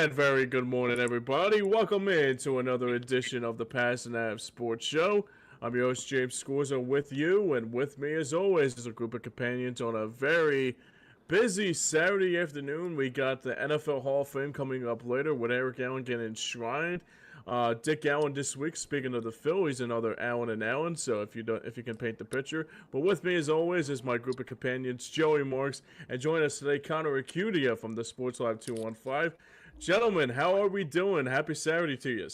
And very good morning, everybody. Welcome in to another edition of the Pattison Ave Sports Show. I'm your host, James Scorza, with you, and with me, as always, is a group of companions on a very busy Saturday afternoon. We got the NFL Hall of Fame coming up later with Eric Allen getting enshrined. Dick Allen this week. Speaking of the Phillies, another Allen and Allen. So if you can paint the picture. But with me, as always, is my group of companions, Joey Marks, and join us today, Connor Ochuida from the Sports Live 215. Gentlemen, how are we doing? Happy Saturday to you.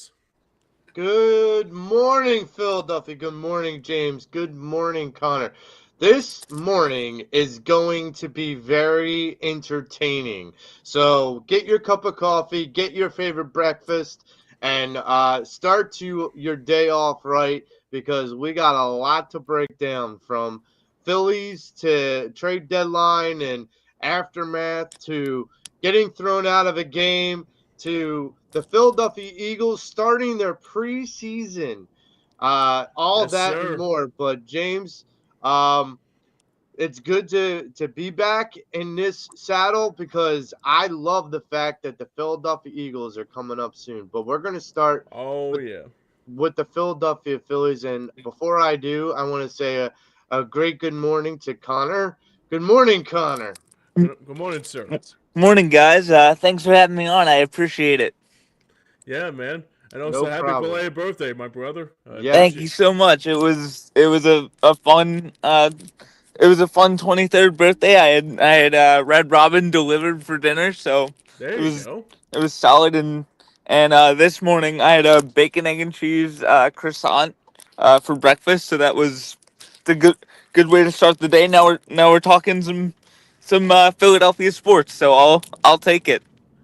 Good morning, Philadelphia. Good morning, James. Good morning, Connor. This morning is going to be very entertaining. So get your cup of coffee, get your favorite breakfast, and start your day off right because we got a lot to break down from Phillies to trade deadline and aftermath to getting thrown out of a game to the Philadelphia Eagles starting their preseason. All Yes, that and sir. more. But James, it's good to be back in this saddle because I love the fact that the Philadelphia Eagles are coming up soon. But we're going to start Oh, with, yeah. with the Philadelphia Phillies. And before I do, I want to say a great good morning to Connor. Good morning, Connor. Good morning, sir. Morning, guys. Thanks for having me on. I appreciate it. Yeah, man. And also, No happy problem. belated birthday, my brother. I Thank appreciate you Yes. so much. It was a fun 23rd birthday. I had Red Robin delivered for dinner, so There it you was go. it was solid. And this morning I had a bacon, egg, and cheese croissant for breakfast. So that was the good way to start the day. Now we're talking some Philadelphia sports. So I'll take it.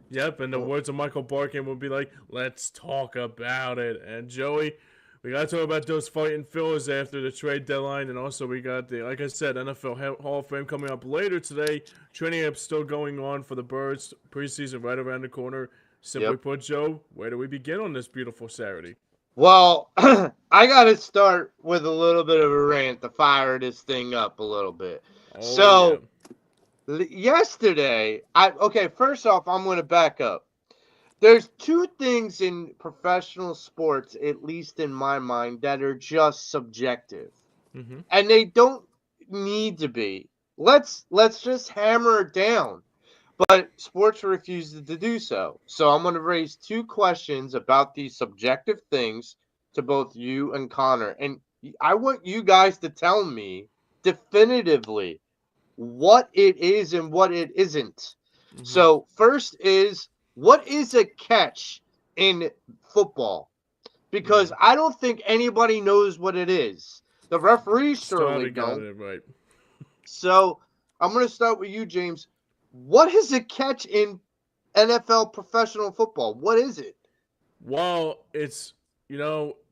Yep, and the words of Michael Barkin would be like, let's talk about it. And Joey, we got to talk about those fighting Phillies after the trade deadline. And also, we got the, like I said, NFL Hall of Fame coming up later today. Training camp still going on for the Birds. Preseason right around the corner. Simply Yep. put, Joe, where do we begin on this beautiful Saturday? Well, I got to start with a little bit of a rant to fire this thing up a little bit. Oh, yeah. So, yesterday, first off, I'm going to back up. There's two things in professional sports, at least in my mind, that are just subjective. Mm-hmm. And they don't need to be. Let's just hammer it down. But sports refuses to do so. So I'm going to raise two questions about these subjective things to both you and Connor. And I want you guys to tell me definitively what it is and what it isn't. Mm-hmm. So, first is what is a catch in football? Because Mm. I don't think anybody knows what it is. The referees Still surely haven't got don't. it right. So, I'm going to start with you, James. What is a catch in NFL professional football? What is it? Well, it's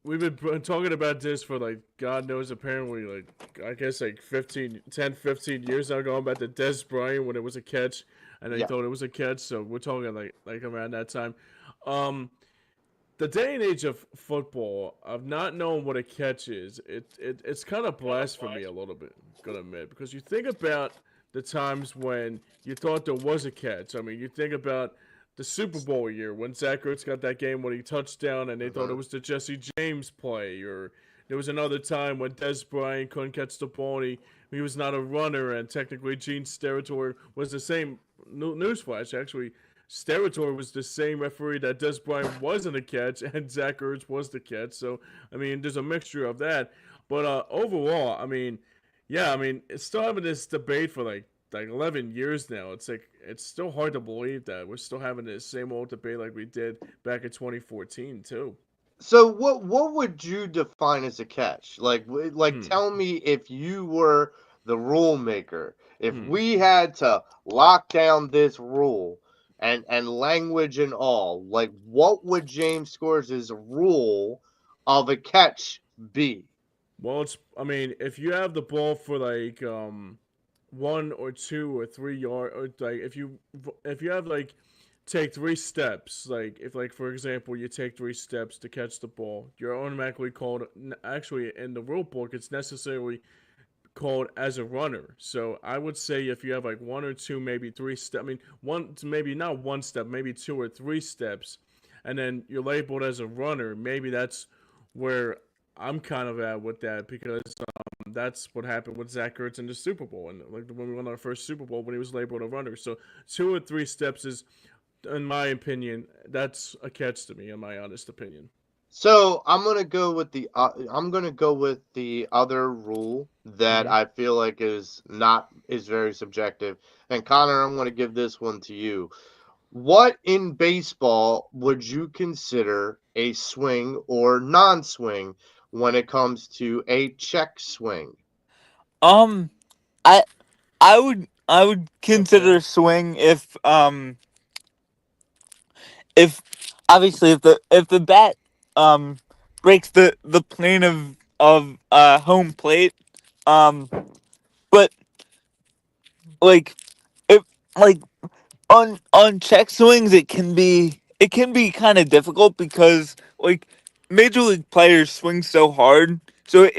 we've been talking about this for like God knows apparently like I guess like 15 years now, going back to Des Bryant when it was a catch and they Yeah. thought it was a catch. So we're talking like around that time. Um, the day and age of football of not knowing what a catch is, it's kind of blasphemy a little bit. Gonna admit because you think about the times when you thought there was a catch. I mean, you think about the Super Bowl year when Zach Ertz got that game when he touchdown and they thought it Mm-hmm. was the Jesse James play, or there was another time when Des Bryant couldn't catch the ball and he was not a runner and technically Gene Steratore was the same. Newsflash, actually, Steratore was the same referee that Des Bryant wasn't a catch and Zach Ertz was the catch. So I mean, there's a mixture of that. But overall, I mean, yeah, I mean, it's still having this debate for like 11 years now. It's like it's still hard to believe that we're still having this same old debate like we did back in 2014 too. So what would you define as a catch? Like Hmm. tell me if you were the rule maker. If Hmm. we had to lock down this rule and language and all, like what would James Scores' rule of a catch be? Well, it's I mean, if you have the ball for like 1 or 2 or 3 yard, or like if you have like take 3 steps, like if like for example you take 3 steps to catch the ball, you're automatically called. Actually, in the rule book, it's necessarily called as a runner. So I would say if you have like one or two, maybe three steps, I mean, one, maybe not one step, maybe two or three steps, and then you're labeled as a runner, maybe that's where I'm kind of at with that because that's what happened with Zach Ertz in the Super Bowl. And like when we won our first Super Bowl, when he was labeled a runner. So two or three steps is, in my opinion, that's a catch to me, in my honest opinion. So I'm gonna go with the other rule that Mm-hmm. I feel like is very subjective. And Connor, I'm gonna give this one to you. What in baseball would you consider a swing or non-swing when it comes to a check swing? Um, I I would Okay. consider swing if obviously if the bat um breaks the plane of home plate, um but like if like on check swings it can be kind of difficult because like major league players swing so hard, so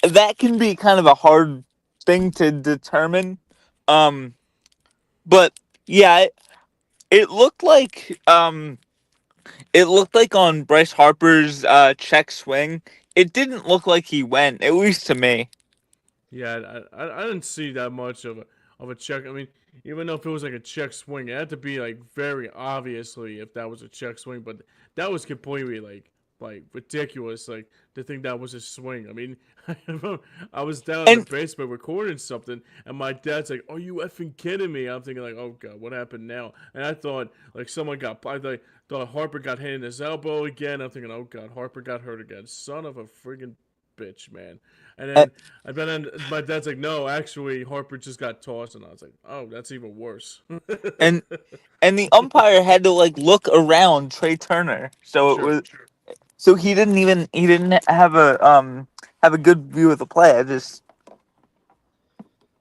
that can be kind of a hard thing to determine. um but yeah, it looked like on Bryce Harper's check swing, it didn't look like he went, at least to me. Yeah, I didn't see that much of a check. I mean, even though if it was like a check swing, it had to be like very obviously if that was a check swing. But that was completely like ridiculous. Like to think that was a swing. I mean, I remember I was down in the And basement recording something, and my dad's like, "Are you effing kidding me?" I'm thinking like, "Oh God, what happened now?" And I thought like someone got. Thought Harper got hit in his elbow again. I'm thinking, "Oh God, Harper got hurt again." Son of a friggin' bitch, man. And and then my dad's like, no, actually, Harper just got tossed, and I was like, oh, that's even worse. and, and the umpire had to like look around Trey Turner, so it Sure. was so he didn't have a good view of the play. I just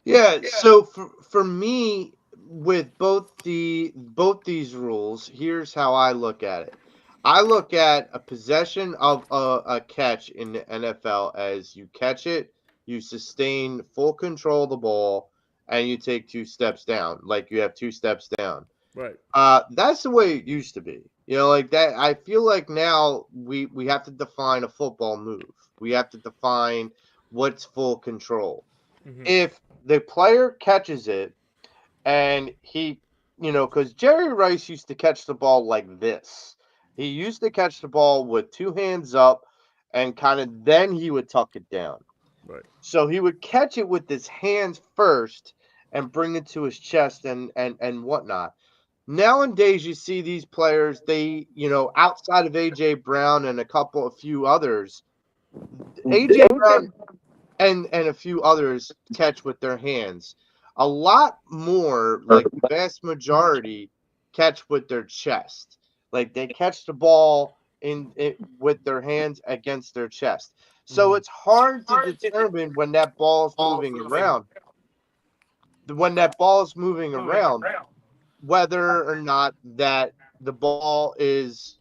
Yeah, so for me with both these rules, here's how I look at it. I look at a possession of a catch in the NFL as you catch it, you sustain full control of the ball, and you take two steps down, like you have two steps down. Right. That's the way it used to be. Like that. I feel like now we have to define a football move. We have to define what's full control. Mm-hmm. If the player catches it and because Jerry Rice used to catch the ball like this. He used to catch the ball with two hands up and kind of then he would tuck it down. Right. So he would catch it with his hands first and bring it to his chest and whatnot. Nowadays, you see these players, outside of AJ Brown and a few others, AJ Brown and a few others catch with their hands. A lot more, like the vast majority, catch with their chest. Like they catch the ball in it with their hands against their chest. So Mm-hmm. it's hard to determine when that ball is moving around. When that ball is moving around, whether or not that the ball is,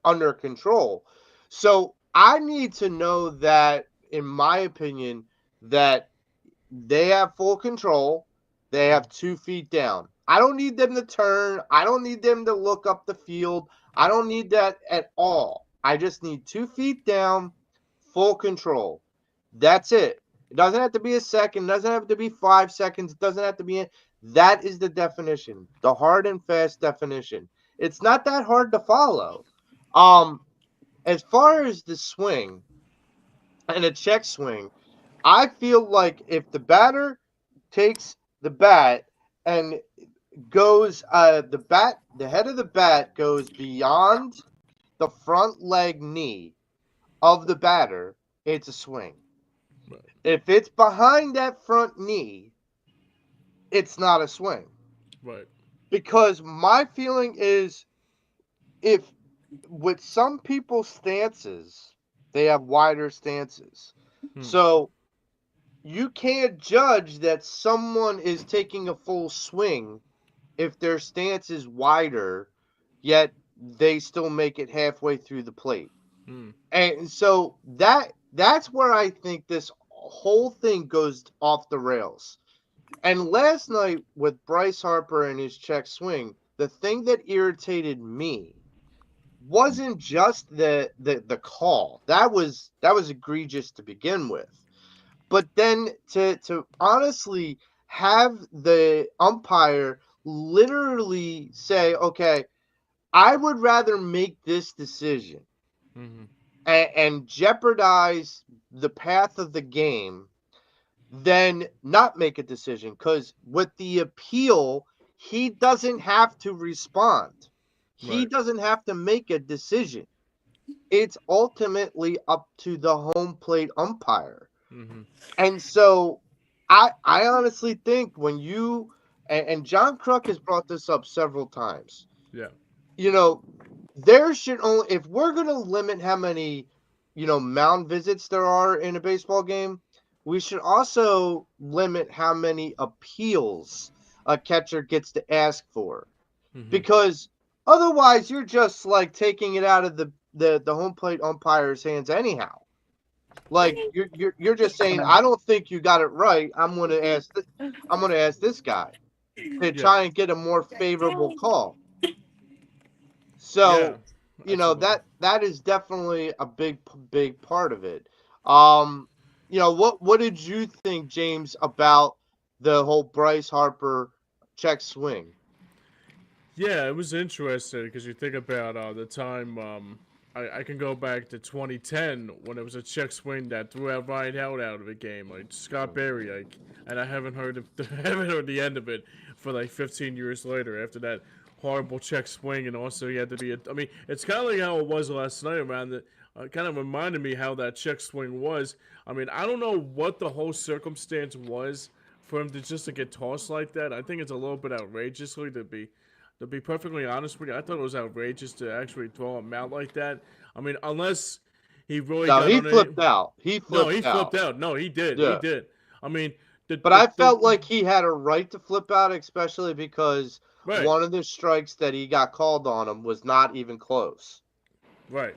under control. So I need to know that, in my opinion, that they have full control. They have 2 feet down. I don't need them to turn. I don't need them to look up the field. I don't need that at all. I just need 2 feet down, full control. That's it. It doesn't have to be a second. It doesn't have to be 5 seconds. It doesn't have to be. That is the definition, the hard and fast definition. It's not that hard to follow. Um, as far as the swing and a check swing, I feel like if the batter takes the bat and the head of the bat goes beyond the front leg knee of the batter, it's a swing. Right. If it's behind that front knee, it's not a swing. Right. Because my feeling is if with some people's stances, they have wider stances. Hmm. So you can't judge that someone is taking a full swing if their stance is wider, yet they still make it halfway through the plate. Hmm. And so that's where I think this whole thing goes off the rails. And last night with Bryce Harper and his check swing, the thing that irritated me wasn't just the call. That was egregious to begin with. But then to honestly have the umpire literally say, "Okay, I would rather make this decision Mm-hmm. and jeopardize the path of the game than not make a decision." Because with the appeal, he doesn't have to respond. He Right. doesn't have to make a decision. It's ultimately up to the home plate umpire. Mm-hmm. And so I honestly think when you and John Kruk has brought this up several times, Yeah. you know, there should only, if we're going to limit how many, mound visits there are in a baseball game, we should also limit how many appeals a catcher gets to ask for. Mm-hmm. Because otherwise you're just like taking it out of the home plate umpire's hands anyhow. Like you're just saying, I don't think you got it right. I'm gonna ask this guy to Yeah. try and get a more favorable call. Yeah. So, Absolutely. that is definitely a big part of it. Um, what did you think, James, about the whole Bryce Harper check swing? Yeah, it was interesting because you think about the time. I can go back to 2010 when it was a check swing that threw out Ryan Howard out of the game, like Scott Berry, and I haven't heard haven't heard the end of it for like 15 years later after that horrible check swing, and also he had to be. I mean, it's kind of like how it was last night around the. Kind of reminded me how that check swing was. I mean, I don't know what the whole circumstance was for him to just to get tossed like that. I think it's a little bit outrageously to be perfectly honest with you, I thought it was outrageous to actually throw him out like that. I mean, unless he really No, got he on it. flipped out. He No, he flipped flipped out. out. No, he did. He Yeah. did. I mean, But I felt like he had a right to flip out, especially because right, one of the strikes that he got called on him was not even close. right.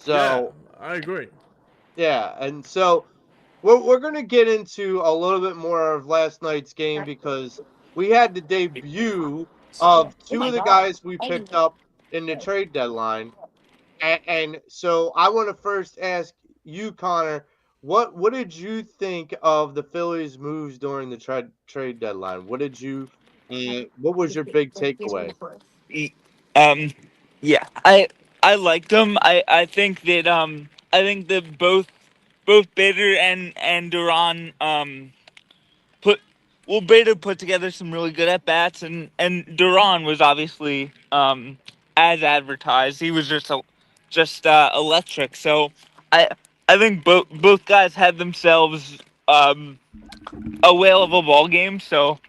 Yeah, So, I agree. yeah. And so we're going to get into a little bit more of last night's game because we had the debut of two of the guys we picked up in the trade deadline. And so I want to first ask you, Connor, what did you think of the Phillies' moves during the trade deadline? What was your big takeaway? E- Um, yeah, I liked them. I think that both Bader and Duran put Bader put together some really good at bats, and Duran was obviously as advertised. He was just electric. So I I think both guys had themselves a whale of a ball game. So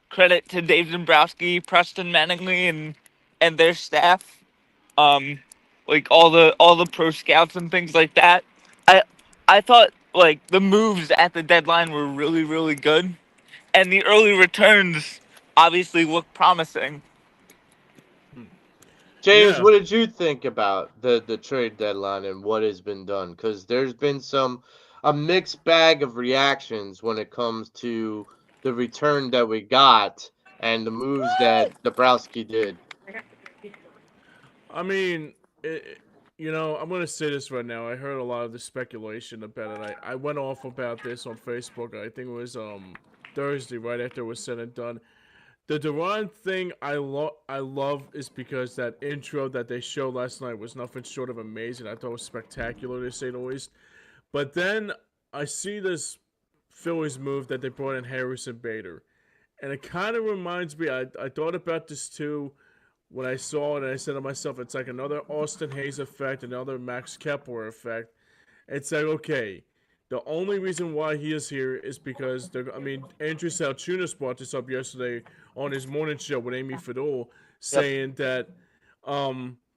credit to Dave Dombrowski, Preston Mattingly, and their staff. Um, like all the pro scouts and things like that. I I thought like the moves at the deadline were really good, and the early returns obviously look promising. James, Yeah, what did you think about the trade deadline and what has been done? Because there's been a mixed bag of reactions when it comes to the return that we got and the moves that Dombrowski did. I mean, I'm gonna say this right now. I heard a lot of the speculation about it. I went off about this on Facebook. I think it was Thursday, right after it was said and done. The Duran thing I love is because that intro that they showed last night was nothing short of amazing. I thought it was spectacular to say the least. But then I see this Phillies move that they brought in Harrison Bader. And it kind of reminds me, I thought about this too when I saw it, and I said to myself, it's like another Austin Hayes effect, another Max Kepler effect. It's like, okay, the only reason why he is here is because I mean, Andrew Salchunas brought this up yesterday on his morning show with Amy Fadul, Yep. saying that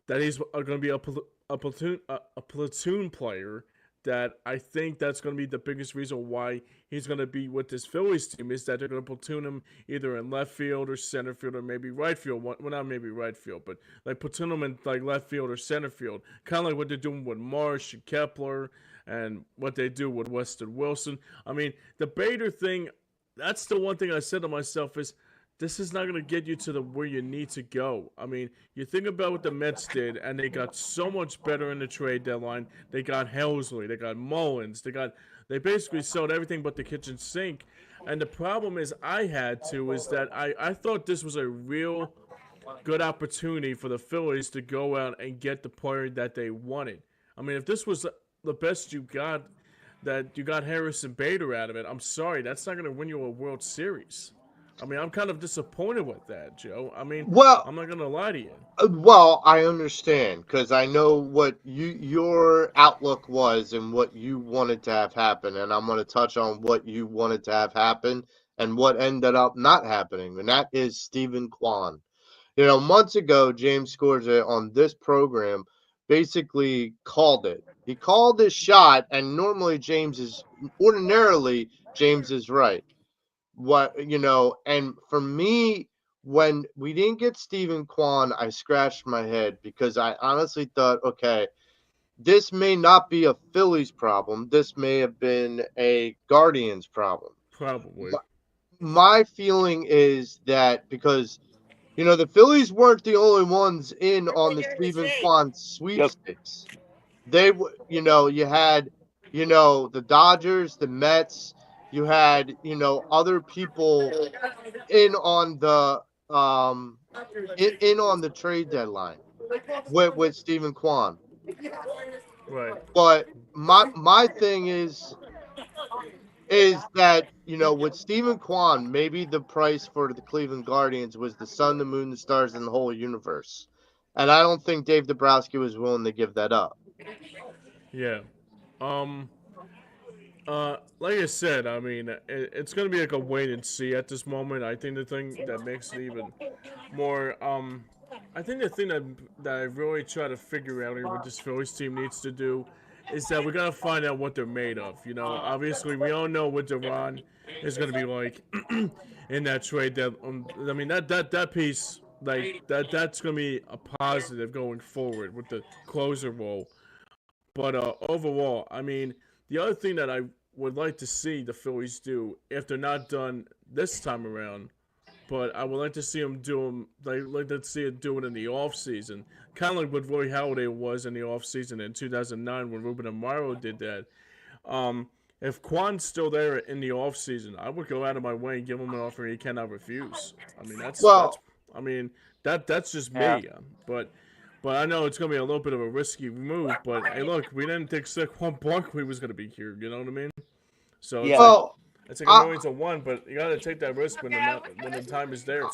he's going to be a platoon player. That I think that's going to be the biggest reason why he's going to be with this Phillies team is that they're going to platoon him either in left field or center field or maybe right field. Well, not maybe right field, but like platoon him in like left field or center field, kind of like what they're doing with Marsh and Kepler and what they do with Weston Wilson. I mean, the Bader thing, that's the one thing I said to myself is this is not going to get you to the where you need to go. I mean, you think about what the Mets did, and they got so much better in the trade deadline. They got Helsley, they got Mullins, they basically sold everything but the kitchen sink. And the problem is I had to is that I thought this was a real good opportunity for the Phillies to go out and get the player that they wanted. I mean, if this was the best you got, that you got Harrison Bader out of it, I'm sorry, that's not going to win you a World Series. I mean, I'm kind of disappointed with that, Joe. I mean, Well, I'm not going to lie to you. Well, I understand because I know what your outlook was and what you wanted to have happen, and I'm going to touch on what you wanted to have happen and what ended up not happening, and that is Stephen Kwan. Months ago, James Scorza on this program basically called it. He called his shot, and ordinarily James is right. And for me, when we didn't get Stephen Kwan, I scratched my head because I honestly thought, okay, this may not be a Phillies problem. This may have been a Guardians problem. Probably. My feeling is that because the Phillies weren't the only ones in on the Stephen Kwan Yep. sweepstakes. You had, the Dodgers, the Mets, you had, other people in on the trade deadline with Stephen Kwan. Right. But my thing is that with Stephen Kwan, maybe the price for the Cleveland Guardians was the sun, the moon, the stars, and the whole universe. And I don't think Dave Dombrowski was willing to give that up. Yeah. Um. Like I said, I mean, it's gonna be like a wait and see at this moment. I think the thing that makes it even more, I think the thing that I really try to figure out here what this Phillies team needs to do is that we gotta find out what they're made of. Obviously we all know what Duran is gonna be like in that trade. I mean that piece that's gonna be a positive going forward with the closer role. But overall, I mean, the other thing that I would like to see the Phillies do if they're not done this time around, but I would like to see them do them. Like to see it do it in the off season, kind of like what Roy Halladay was in the off season in 2009 when Ruben Amaro did that. If Quan's still there in the off season, I would go out of my way and give him an offer he cannot refuse. I mean that's Well, I mean that's just Yeah. me. But I know it's gonna be a little bit of a risky move. But hey, look, we didn't think Saquon Barkley was gonna be here. You know what I mean? So it's Yeah. like well, it's like a I, million to one. But you gotta take that risk when the time is there.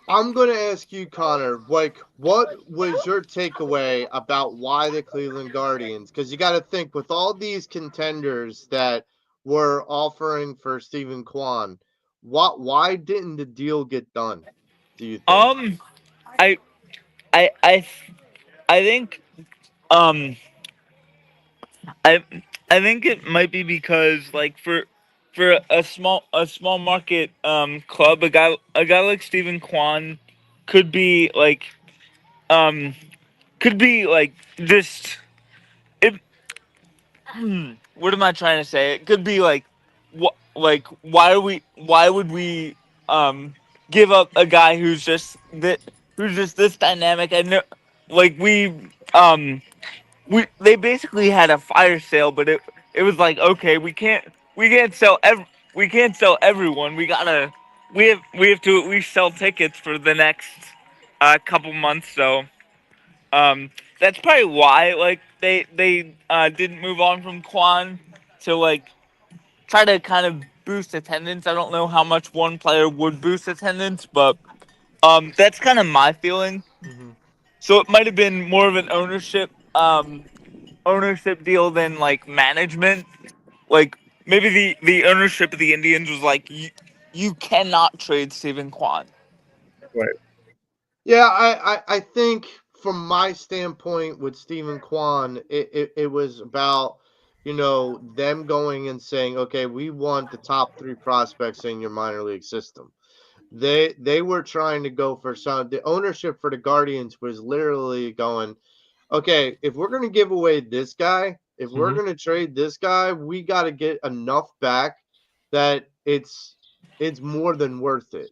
I'm going to ask you, Connor, like, what was your takeaway about why the Cleveland Guardians? Because you got to think with all these contenders that were offering for Stephen Kwan, why didn't the deal get done? Do you think? Um, I, I, I, I think, um, I, I think it might be because like for a small market club, a guy like Stephen Kwan could be like um could be like just it. What am I trying to say? It could be like like why would we um give up a guy who's just this dynamic? I know, like they basically had a fire sale, but it was like, okay, we can't sell everyone. We have to at least sell tickets for the next couple months. So that's probably why like they didn't move on from Quan to like try to kind of boost attendance. I don't know how much one player would boost attendance, but that's kind of my feeling. Mm-hmm. So it might have been more of an ownership deal than like management. Like maybe the ownership of the Indians was like you cannot trade Stephen Kwan. Right. Yeah, I think from my standpoint with Stephen Kwan, it was about, them going and saying, okay, we want the top three prospects in your minor league system. They were trying to go for some. The ownership for the Guardians was literally going, okay, if we're going to give away this guy, If we're Mm-hmm. going to trade this guy, we got to get enough back that it's more than worth it.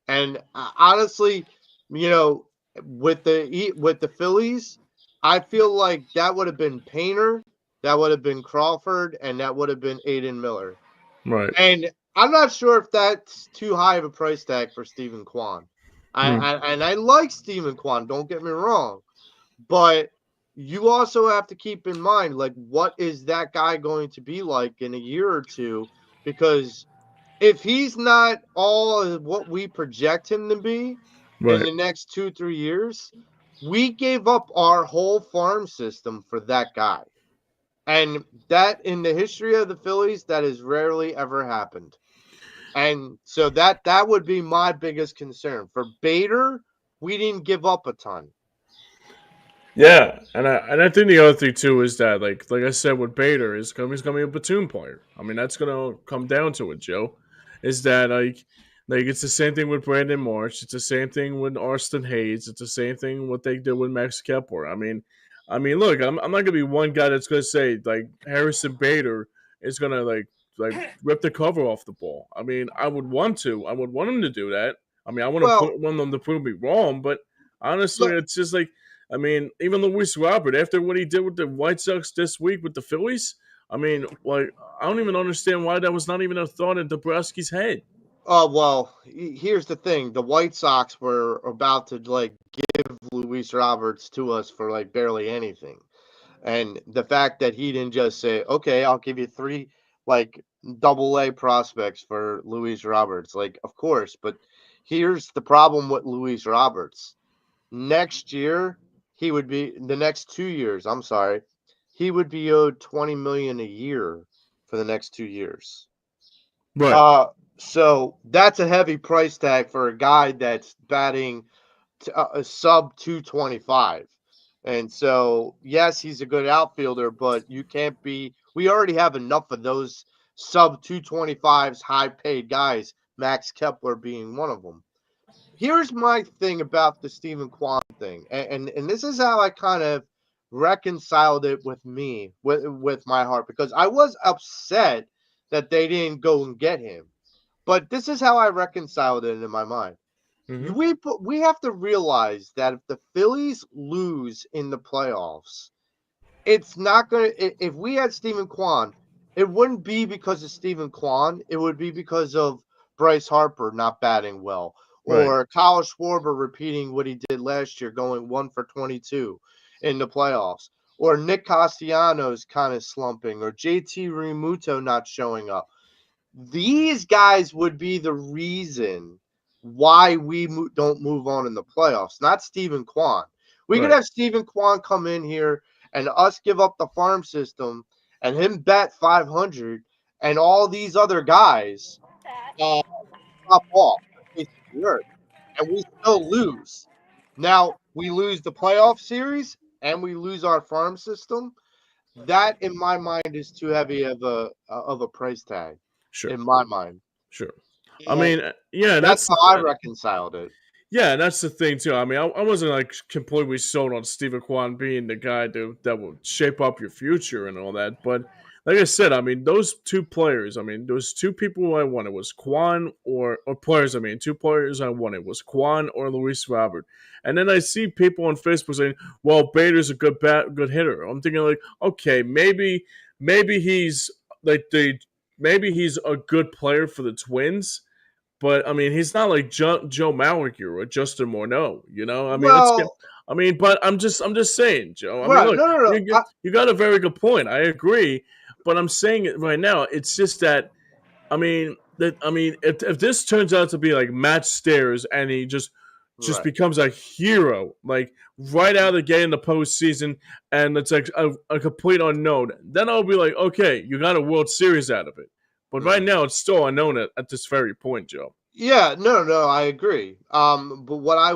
And honestly, you know, with the Phillies, I feel like that would have been Painter, that would have been Crawford, and that would have been Aiden Miller. Right. And I'm not sure if that's too high of a price tag for Stephen Kwan. Mm. I like Stephen Kwan, don't get me wrong, but you also have to keep in mind, like, what is that guy going to be like in a year or two? Because if he's not all of what we project him to be in Right. the next 2-3 years, we gave up our whole farm system for that guy. And that in the history of the Phillies, that has rarely ever happened. And so that would be my biggest concern. For Bader, we didn't give up a ton. Yeah, and I think the other thing too is that like I said with Bader he's gonna be a platoon player. I mean that's gonna come down to it, Joe. Is that like it's the same thing with Brandon Marsh. It's the same thing with Austin Hayes. It's the same thing what they did with Max Kepler. I mean, look, I'm not gonna be one guy that's gonna say like Harrison Bader is gonna like rip the cover off the ball. I mean, I would want him to do that. I mean, Well, want them to prove me wrong, but honestly, look, it's just like I mean, even Luis Robert, after what he did with the White Sox this week with the Phillies, I mean, like, I don't even understand why that was not even a thought in Dabrowski's head. well, here's the thing: the White Sox were about to like give Luis Roberts to us for like barely anything, and the fact that he didn't just say, "Okay, I'll give you three like double A prospects for Luis Roberts," like, of course. But here's the problem with Luis Roberts: next year, he would be the next 2 years. I'm sorry, he would be owed 20 million a year for the next 2 years. Right, Uh, so that's a heavy price tag for a guy that's batting a sub 225. And so, yes, he's a good outfielder, but you can't be. We already have enough of those sub 225s, high paid guys, Max Kepler being one of them. Here's my thing about the Stephen Kwan thing, and this is how I kind of reconciled it with me, with my heart, because I was upset that they didn't go and get him. But this is how I reconciled it in my mind. hmm We have to realize that if the Phillies lose in the playoffs, it's not going to. If we had Stephen Kwan, it wouldn't be because of Stephen Kwan. It would be because of Bryce Harper not batting well, right, or Kyle Schwarber repeating what he did last year, going 1 for 22 in the playoffs, or Nick Castellanos kind of slumping, or JT Realmuto not showing up. These guys would be the reason why we don't move on in the playoffs, not Stephen Kwan. We could right, have Stephen Kwan come in here and us give up the farm system and him bat 500 and all these other guys uh, drop off the face of the earth, and we still lose. Now, we lose the playoff series and we lose our farm system. That, in my mind, is too heavy of a price tag, sure, in my mind. sure. I And mean, yeah, that's how I reconciled it. yeah, and that's the thing too. I mean, I wasn't like completely sold on Stephen Kwan being the guy that will shape up your future and all that. But like I said, I mean, those two players. I mean, those two people who I wanted was Kwan or players. I mean, two players I wanted was Kwan or Luis Robert. And then I see people on Facebook saying, "Well, Bader's a good hitter." I'm thinking like, okay, maybe he's like maybe he's a good player for the Twins, but I mean, he's not like Joe Mauer or Justin Morneau. You know, I mean, let's get. Well, I mean, but I'm just saying, Joe. I mean, right. look, No, no, no. you got a very good point. I agree, but I'm saying it right now. It's just that I mean, if this turns out to be like Matt Stairs and he just Right. becomes a hero, like right out of the gate in the postseason, and it's like a complete unknown, then I'll be like, okay, you got a World Series out of it. But right Mm. now, it's still unknown at this very point, Joe. Yeah, no, no, I agree. But what I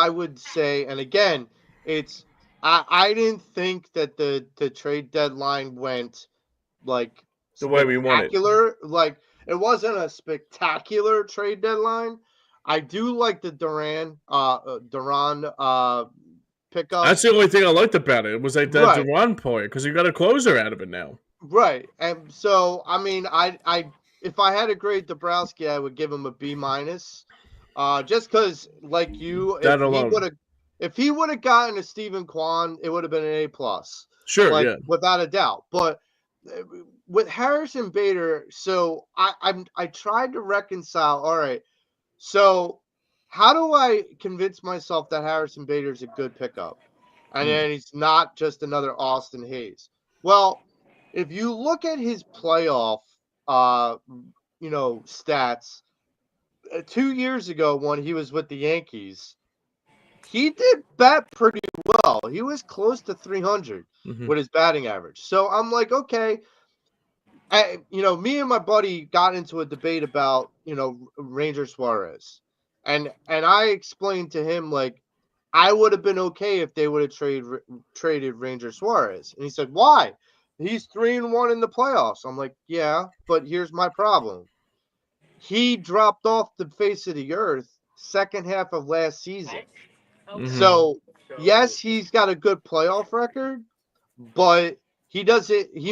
would say, and again, it's I didn't think that the trade deadline went like The way we want it. spectacular. Like, it wasn't a spectacular trade deadline. I do like the Duran pickup. That's the only thing I liked about it. It was like that Right. Duran point because you got a closer out of it now. Right. And so, I mean, I if I had to grade Dabrowski, I would give him a B minus. Just because, like you, That alone. if he would have gotten a Stephen Kwan, it would have been an A plus, Sure, like yeah. without a doubt. But with Harrison Bader, so I tried to reconcile. All right, so how do I convince myself that Harrison Bader is a good pickup, and then he's not just another Austin Hayes? Well, if you look at his playoff, uh, stats 2 years ago when he was with the Yankees, he did bat pretty well. He was close to 300 Mm-hmm. with his batting average. So I'm like, okay, me and my buddy got into a debate about, Ranger Suarez. And I explained to him, like, I would have been okay if they would have traded Ranger Suarez. And he said, why? He's 3-1 in the playoffs. I'm like, yeah, but here's my problem. He dropped off the face of the earth second half of last season. Mm-hmm. So, yes, he's got a good playoff record, but he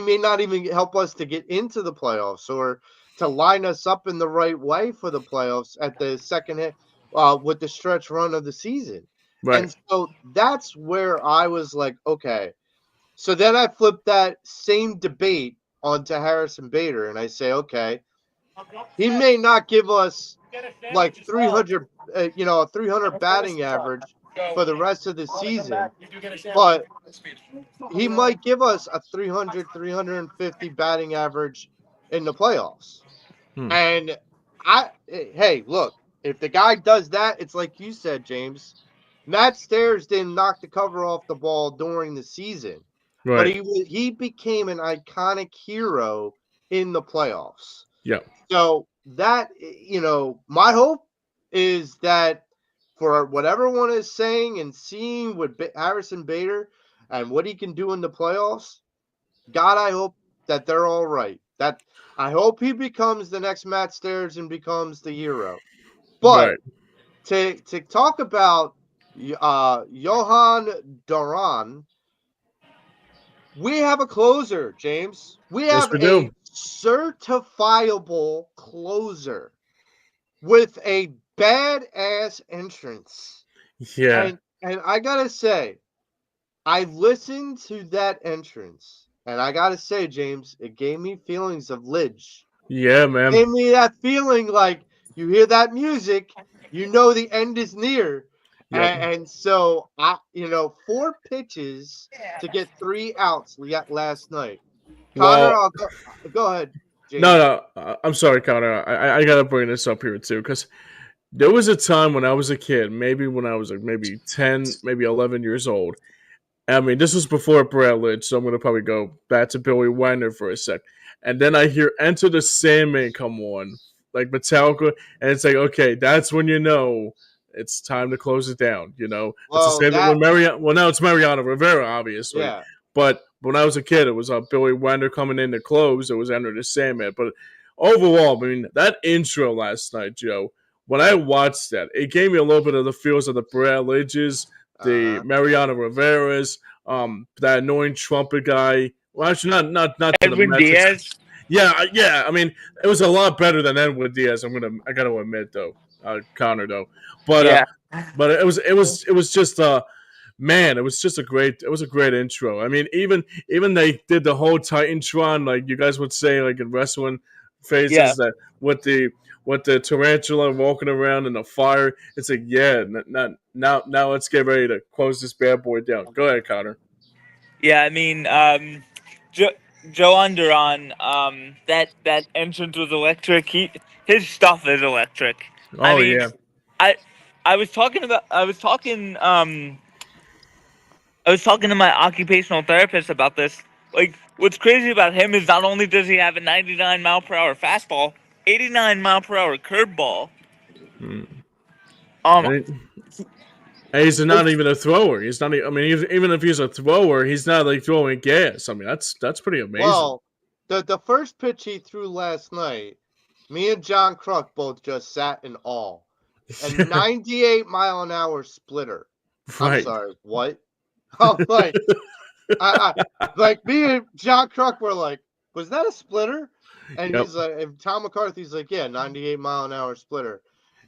may not even help us to get into the playoffs or to line us up in the right way for the playoffs at the second half, with the stretch run of the season. Right. And so that's where I was like, okay. So then I flipped that same debate onto Harrison Bader and I say, okay, he may not give us like 300, a 300 batting average for the rest of the season, but he might give us a 300, 350 batting average in the playoffs. Hmm. And hey, look, if the guy does that, it's like you said, James. Matt Stairs didn't knock the cover off the ball during the season, but Right. he became an iconic hero in the playoffs. Yeah. So that, my hope is that for what everyone is saying and seeing with Harrison Bader and what he can do in the playoffs, God, I hope that they're all right. That I hope he becomes the next Matt Stairs and becomes the hero. Right. But to talk about Johan Duran, we have a closer, James. We Yes, have we a do. certifiable closer with a badass entrance. Yeah. And I gotta say, I listened to that entrance, and I gotta say, James, it gave me feelings of Lidge. Yeah, man. Gave me that feeling like you hear that music, you know the end is near. Yep. And so 4 pitches to get 3 outs last night. Connor, Well, I'll go ahead, no, James. no. I'm sorry, Connor. I gotta bring this up here too, because there was a time when I was a kid, maybe when I was like maybe 10, maybe 11 years old. I mean, this was before Brad Lidge, so I'm gonna probably go back to Billy Wagner for a sec. And then I hear Enter the Sandman come on, like Metallica, and it's like, okay, that's when you know it's time to close it down. It's the Well, same thing with Mariano. Well, now it's Mariano Rivera, obviously. yeah. But when I was a kid, it was Billy Wagner coming in to close. It was Enter the Sandman. But overall, I mean, that intro last night, Joe, when I watched that, it gave me a little bit of the feels of the Brad Lidges, the Uh-huh. Mariano Rivera's, that annoying trumpet guy. Well, actually, not to the Edwin metrics. Diaz. Yeah, yeah. I mean, it was a lot better than Edwin Diaz. I gotta admit though, Connor though. But Yeah. but it was just man, it was just it was a great intro. I mean, even they did the whole Titantron, like you guys would say, like in wrestling Yeah. phases, that with the tarantula walking around in the fire. It's like, yeah, now let's get ready to close this bad boy down. Go ahead, Connor. Yeah, I mean, Joan Duran, that entrance was electric. His stuff is electric. I Oh mean, yeah, I I was talking to my occupational therapist about this. Like, what's crazy about him is not only does he have a 99 mile per hour fastball, 89 mile per hour curveball. mm. Um, and he's not even a thrower. He's not. I mean, even if he's a thrower, he's not like throwing gas. I mean, that's pretty amazing. Well, the first pitch he threw last night, me and John Kruk both just sat in awe. A 98 mile an hour splitter. I'm Right. sorry, what? I'm like, like me and John Kruk were like, was that a splitter? And Yep. he's like, and Tom McCarthy's like, yeah, 98-mile-an-hour splitter.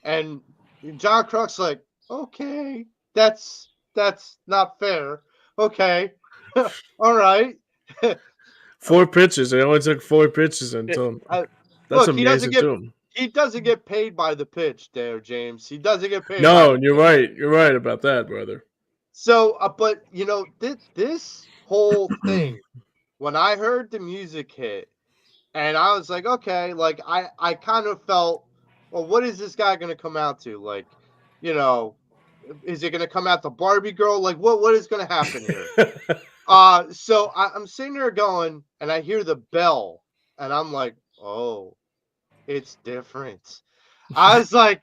And John Kruk's like, okay, that's not fair. Okay, all right. 4 pitches. It only took 4 pitches until that's Look, he doesn't amazing get too. paid by the pitch, there, James. He doesn't get paid by No, the you're right. You're right about that, brother. So, but this whole thing, when I heard the music hit, and I was like, okay, like I kind of felt, well, what is this guy gonna come out to? Like, you know, is it gonna come out to Barbie girl? Like, what is gonna happen here? So I'm sitting there going, and I hear the bell, and I'm like, oh, it's different. I was like,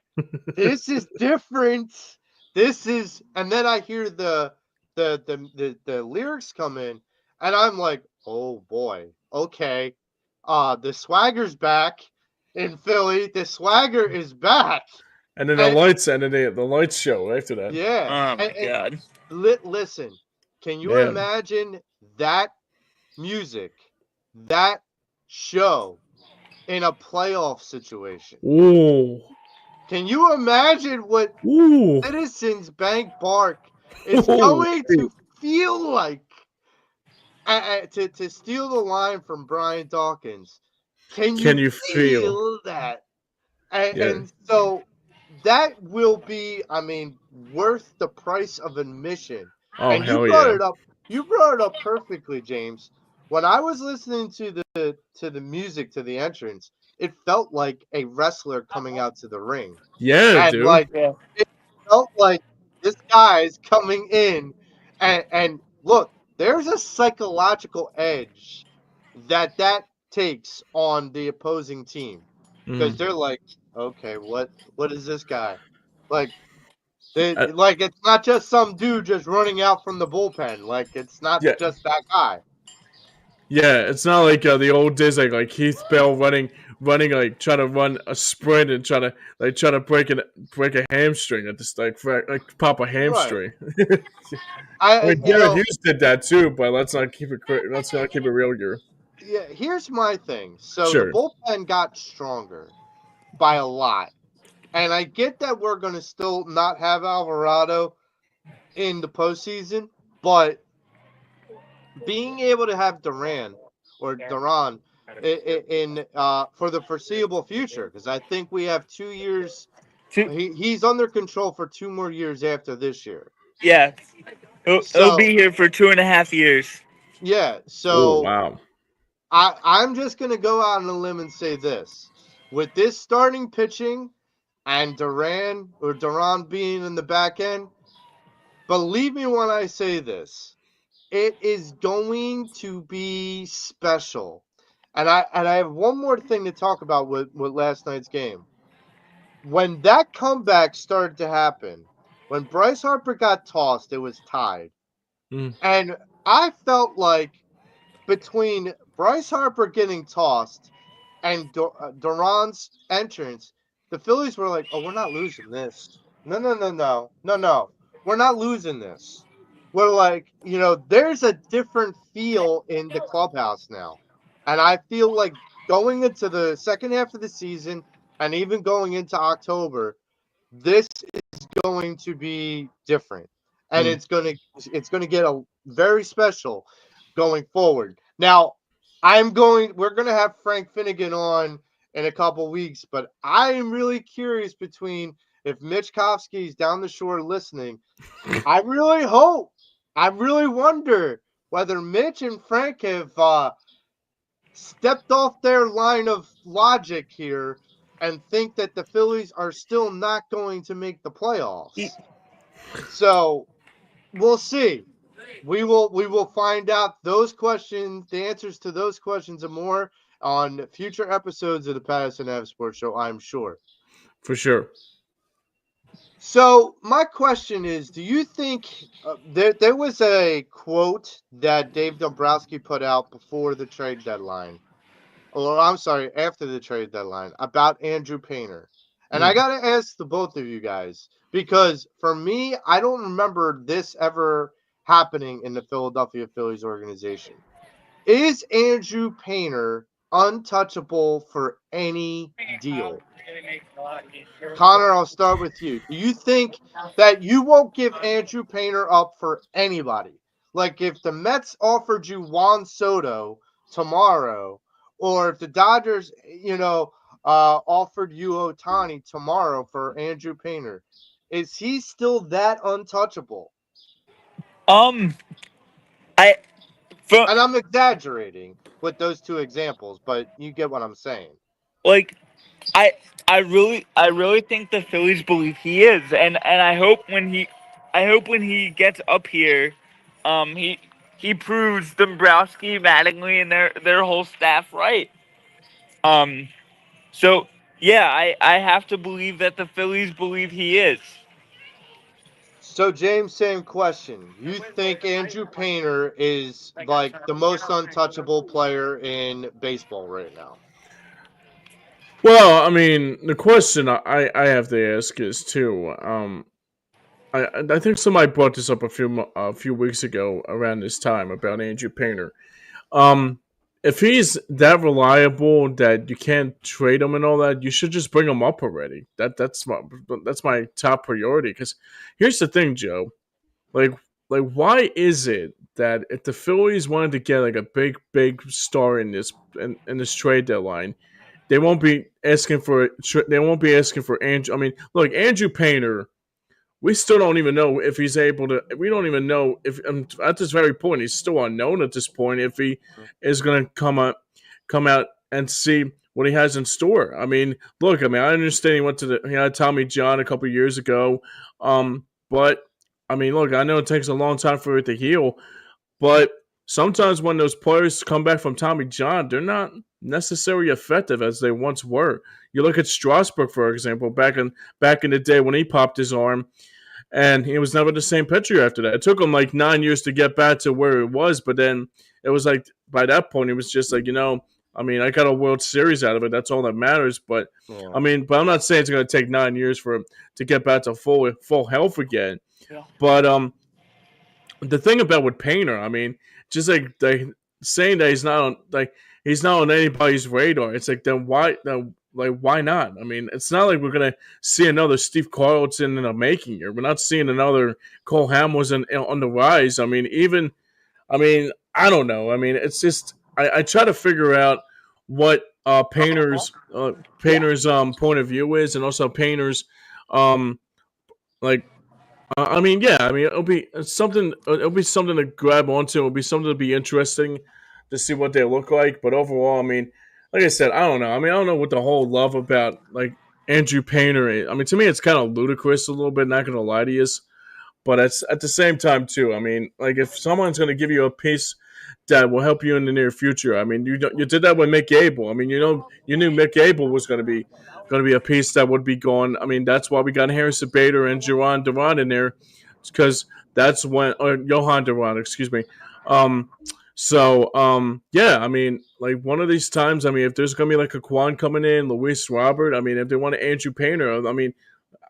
this is different. This is, and then I hear the lyrics come in, and I'm like, oh boy, okay. The swagger's back in Philly. The swagger is back. And then And the lights show after that. yeah, Oh my and god. listen, can you Yeah. imagine that music, that show in a playoff situation? Ooh. Can you imagine what Ooh. Citizens Bank Park is Ooh. going to feel like? To steal the line from Brian Dawkins, can you feel that? Yeah. And so that will be, I mean, worth the price of admission. Oh, And you hell brought yeah. it up. You brought it up perfectly, James. When I was listening to the music, to the entrance, it felt like a wrestler coming out to the ring, Yeah, and dude. like it felt like this guy's coming in, and look, there's a psychological edge that takes on the opposing team, because Mhm. they're like, okay, what is this guy like? Uh, Like, it's not just some dude just running out from the bullpen. Like, it's not yeah. just that guy. Yeah, it's not like the old days, like Keith Bell running, like trying to run a sprint and try to break a hamstring at this, like pop a Right. hamstring. I I mean, you Garrett know Hughes did that too, but let's not keep it real here. Yeah, here's my thing. So the Sure. bullpen got stronger by a lot. And I get that we're going to still not have Alvarado in the postseason, but being able to have Duran in for the foreseeable future, because I think we have 2 years. He's under control for 2 more years after this year. Yeah. He'll So be here for 2.5 years. yeah, Oh so wow. I'm just going to go out on a limb and say this: with this starting pitching and Duran being in the back end, believe me when I say this, it is going to be special. And I have one more thing to talk about with last night's game. When that comeback started to happen, when Bryce Harper got tossed, it was tied. Mm. And I felt like between Bryce Harper getting tossed and Duran's entrance, the Phillies were like, "Oh, we're not losing this. No, no, no, no, no, no. We're not losing this." We're like, there's a different feel in the clubhouse now, and I feel like going into the second half of the season and even going into October, this is going to be different, and Mm. it's gonna get a very special going forward. Now, we're gonna have Frank Finnegan on in a couple weeks, but I am really curious between if Mitch Kofsky's down the shore listening. I really wonder whether Mitch and Frank have stepped off their line of logic here and think that the Phillies are still not going to make the playoffs. So we'll see. We will find out those questions, the answers to those questions and more on future episodes of the Pattison Ave Sports Show, I'm sure. For sure. So my question is, do you think there was a quote that Dave Dombrowski put out before the trade deadline? Or I'm sorry, after the trade deadline, about Andrew Painter. And I Mm. got to ask the both of you guys, because for me, I don't remember this ever happening in the Philadelphia Phillies organization. Is Andrew Painter untouchable for any deal? Connor, I'll start with you. Do you think that you won't give Andrew Painter up for anybody? Like if the Mets offered you Juan Soto tomorrow, or if the Dodgers, offered you Otani tomorrow for Andrew Painter, is he still that untouchable? Um, I from And I'm exaggerating with those two examples, but you get what I'm saying. like I I really think the Phillies believe he is, and I hope when he gets up here, he proves Dombrowski, Mattingly, and their whole staff right. Um, so yeah, I have to believe that the Phillies believe he is. So, James, same question. You think Andrew Painter is like the most untouchable player in baseball right now? Well, I mean, the question I have to ask is too. I think somebody brought this up a few weeks ago around this time about Andrew Painter. Um, if he's that reliable that you can't trade him and all that, you should just bring him up already. That's my top priority. Because here's the thing, Joe. Like why is it that if the Phillies wanted to get like a big star in this trade deadline, they won't be asking for Andrew. I mean, look, Andrew Painter, we still don't even know if he's able to. We don't even know if at this very point he's still unknown at this point if he is going to come out and see what he has in store. I mean, look, I mean, I understand he had Tommy John a couple years ago, but I mean, look, I know it takes a long time for it to heal, but sometimes when those players come back from Tommy John, they're not necessarily effective as they once were. You look at Strasburg, for example, back in the day when he popped his arm, and he was never the same pitcher after that. It took him like 9 years to get back to where it was, but then it was like by that point he was just like, I mean, I got a World Series out of it. That's all that matters. But Yeah. I mean, but I'm not saying it's going to take 9 years for him to get back to full health again. Yeah. But the thing about with Painter, I mean, just like they saying that he's not on anybody's radar. It's like then why why not? I mean, it's not like we're gonna see another Steve Carlton in the making here. We're not seeing another Cole Hamilton on the rise. I mean, I don't know. I mean, it's just I try to figure out what Yeah. Painter's point of view is, and also Painter's um like I mean, yeah. I mean, it'll be something. It'll be something to grab onto. It'll be something to be interesting to see what they look like. But overall, I mean, like I said, I don't know. I mean, I don't know what the whole love about like Andrew Painter is. I mean, to me, it's kind of ludicrous a little bit. Not gonna lie to you, but it's at the same time too. I mean, like if someone's gonna give you a piece that will help you in the near future, I mean, you did that with Mick Gable. I mean, you knew Mick Gable was gonna be a piece that would be gone. I mean, that's why we got Harrison Bader and Duran Duran in there, because that's when or Johan Duran, excuse me. Um, yeah, I mean, like one of these times, I mean, if there's gonna be like a Quan coming in, Luis Robert, I mean, if they want to Andrew Painter, I mean,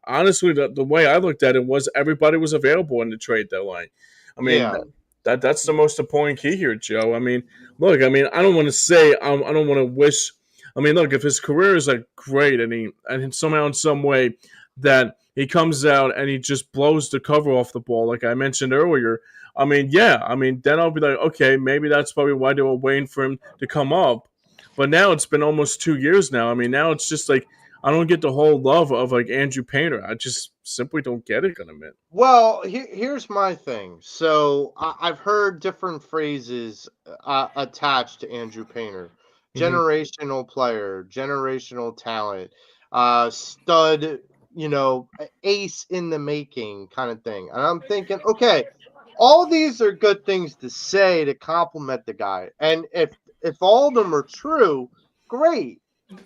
honestly, the way I looked at it was everybody was available in the trade deadline. I mean, Yeah. that's the most important key here, Joe. I mean, look, I mean, I don't want to say I don't want to wish. I mean, look, if his career is like great and somehow in some way that he comes out and he just blows the cover off the ball, like I mentioned earlier. I mean, yeah, I mean, then I'll be like, okay, maybe that's probably why they were waiting for him to come up. But now it's been almost 2 years now. I mean, now it's just like I don't get the whole love of like Andrew Painter. I just simply don't get it. Gonna admit. Well, here's my thing. So I've heard different phrases attached to Andrew Painter: Mm-hmm. generational player, generational talent, stud, ace in the making kind of thing. And I'm thinking, okay, all these are good things to say to compliment the guy. And if all of them are true, great.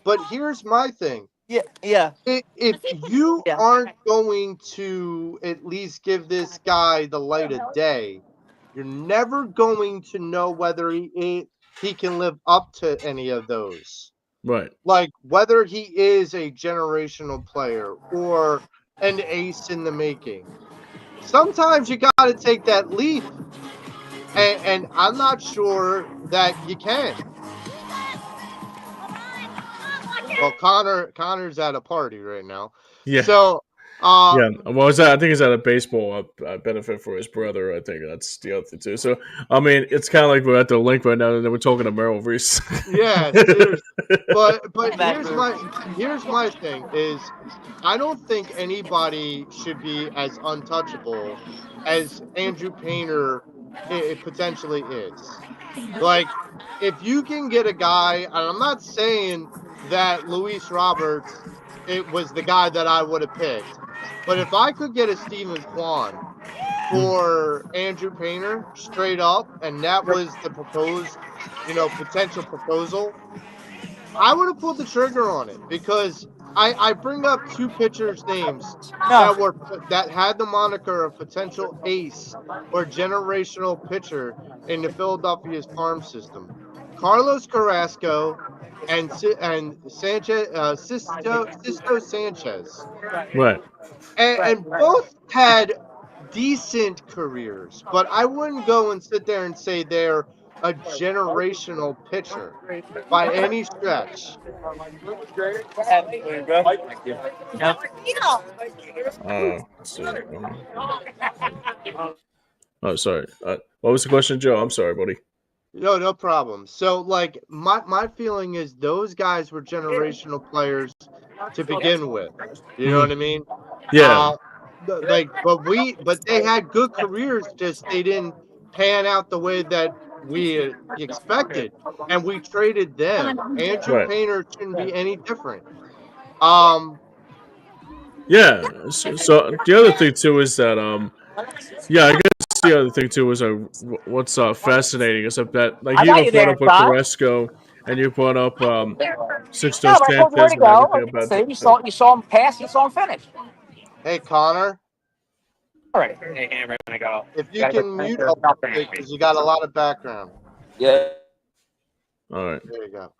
But here's my thing. Yeah. Yeah. If you Yeah. aren't going to at least give this guy the light of day, you're never going to know whether he can live up to any of those. Right. Like whether he is a generational player or an ace in the making. sometimes you got to take that leap, and I'm not sure that you can. Well, Connor's at a party right now, Yeah. so Yeah, well, is that? I think it's at a baseball benefit for his brother. I think that's the other thing too. So, I mean, it's kind of like we're at the link right now, and we're talking to Merrill Reese. yeah, seriously. But here's my thing is I don't think anybody should be as untouchable as Andrew Painter it potentially is. Like, if you can get a guy, and I'm not saying that Luis Roberts it was the guy that I would have picked, but if I could get a Stephen Kwan for Andrew Painter straight up, and that was the proposed, potential proposal, I would have pulled the trigger on it because I bring up two pitchers' names No. that had the moniker of potential ace or generational pitcher in the Philadelphia's farm system: Carlos Carrasco and Sanchez, Sisto Sanchez, Right. and both had decent careers, but I wouldn't go and sit there and say they're a generational pitcher by any stretch. Let's see. Oh, sorry. What was the question, Joe? I'm sorry, buddy. No problem. So, like, my feeling is those guys were generational players to begin with. You know Mhm. what I mean? Yeah. But they had good careers. Just they didn't pan out the way that we expected, and we traded them. Andrew Right. Painter shouldn't be any different. Um, Yeah. So the other thing too is that yeah, I guess the other thing too is what's fascinating is that like I you got even you brought there, up with son. Carrasco and you brought up No, Sixto but I told you where Sanchez to and everything go. about See, you saw him pass, you saw him finish. hey Connor, All right. Hey, we're gonna go. if you Gotta go can drink mute your a little nothing. bit because you got a lot of background. Yeah. all right. There you go.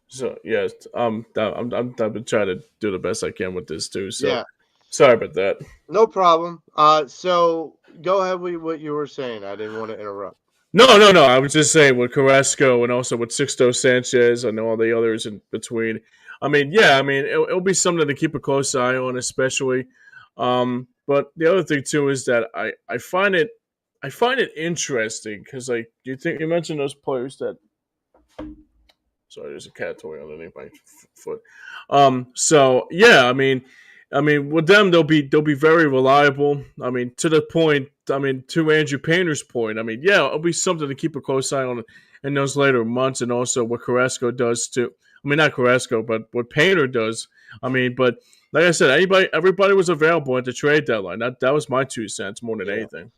So yeah, I've been trying to do the best I can with this too. So Yeah, sorry about that. no problem. So go ahead with what you were saying. I didn't want to interrupt. No. I was just saying with Carrasco and also with Sixto Sanchez and all the others in between. I mean, yeah, I mean it'll be something to keep a close eye on, especially. But the other thing too is that I find it interesting because like you mentioned those players that sorry, there's a cat toy underneath my foot. So yeah, I mean, with them they'll be very reliable. I mean, to the point. I mean, to Andrew Painter's point. I mean, yeah, it'll be something to keep a close eye on in those later months, and also what Carrasco does too. I mean, not Carrasco, but what Painter does. I mean, but like I said, everybody was available at the trade deadline. That was my 2 cents more than Yeah. anything.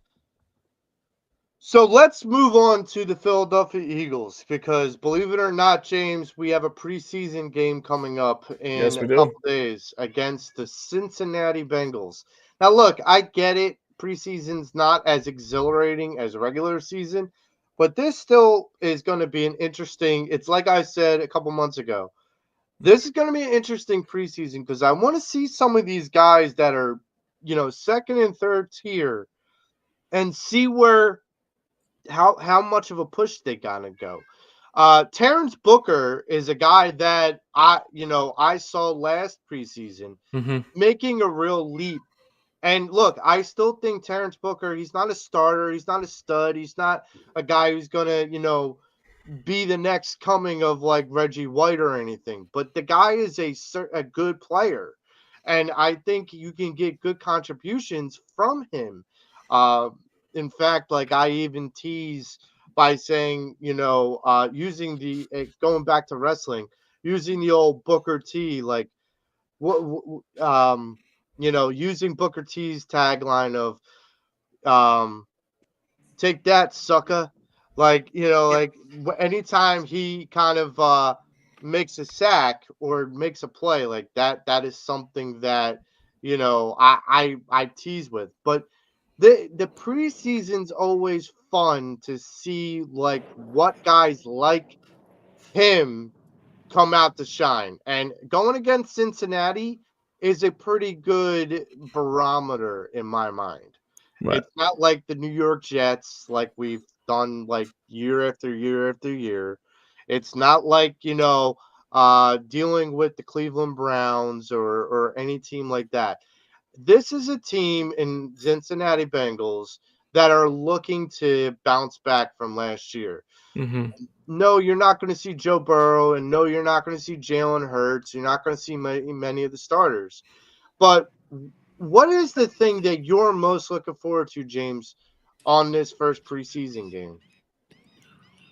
So let's move on to the Philadelphia Eagles because believe it or not, James, we have a preseason game coming up in Yes, we a do. couple days against the Cincinnati Bengals. Now, look, I get it. Preseason's not as exhilarating as regular season, but this still is going to be an interesting. It's like I said a couple months ago. This is going to be an interesting preseason because I want to see some of these guys that are, second and third tier and see where how much of a push they gotta go. Terrence Booker is a guy that I saw last preseason Mm-hmm. making a real leap. And look, I still think Terrence Booker, he's not a starter, he's not a stud, he's not a guy who's gonna, be the next coming of like Reggie White or anything. But the guy is a good player, and I think you can get good contributions from him. Uh, in fact, like I even tease by saying, using the going back to wrestling, using the old Booker T, like using Booker T's tagline of take that, sucker. Like, anytime he kind of makes a sack or makes a play like that, that is something that, I tease with. But the preseason's always fun to see like what guys like him come out to shine. And going against Cincinnati, is a pretty good barometer in my mind. Right. It's not like the New York Jets, like we've done like year after year after year. It's not like, dealing with the Cleveland Browns or any team like that. This is a team in Cincinnati Bengals that are looking to bounce back from last year. Mm-hmm. No, you're not going to see Joe Burrow, and no, you're not going to see Jalen Hurts. You're not going to see many of the starters. But what is the thing that you're most looking forward to, James, on this first preseason game?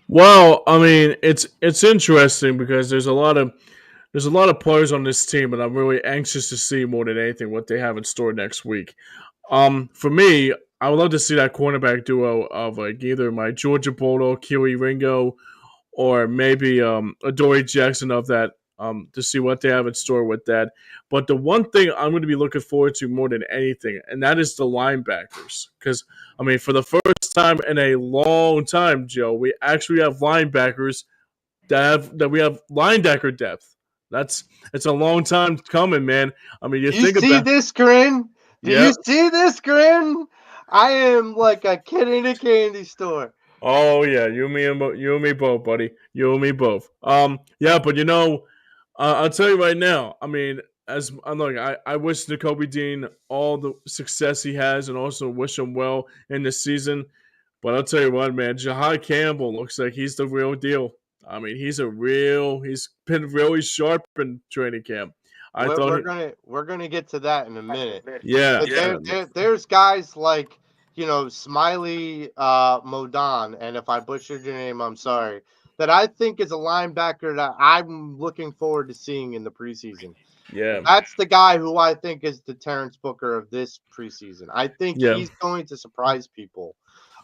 Well, I mean, it's interesting because there's a lot of players on this team, and I'm really anxious to see more than anything what they have in store next week. For me, I would love to see that cornerback duo of like either my Georgia Bulldog, Keely Ringo, or maybe Adoree Jackson of that to see what they have in store with that. But the one thing I'm going to be looking forward to more than anything, and that is the linebackers. Because, I mean, for the first time in a long time, Joe, we actually have linebackers that we have linebacker depth. That's it's a long time coming, man. I mean, you Do you think see about this grin? Do yeah. you see this grin? I am like a kid in a candy store. Oh yeah, you and me both, buddy. You and me both. Yeah, but I'll tell you right now. I mean, as I'm like, I wish Nakobe Dean all the success he has, and also wish him well in the season. But I'll tell you what, man, Jahai Campbell looks like he's the real deal. I mean, he's been really sharp in training camp. I We're, thought, we're gonna we're gonna get to that in a minute. yeah, But there's guys like Smiley Modan, and if I butchered your name, I'm sorry. That I think is a linebacker that I'm looking forward to seeing in the preseason. yeah, That's the guy who I think is the Terrence Booker of this preseason. I think yeah. he's going to surprise people.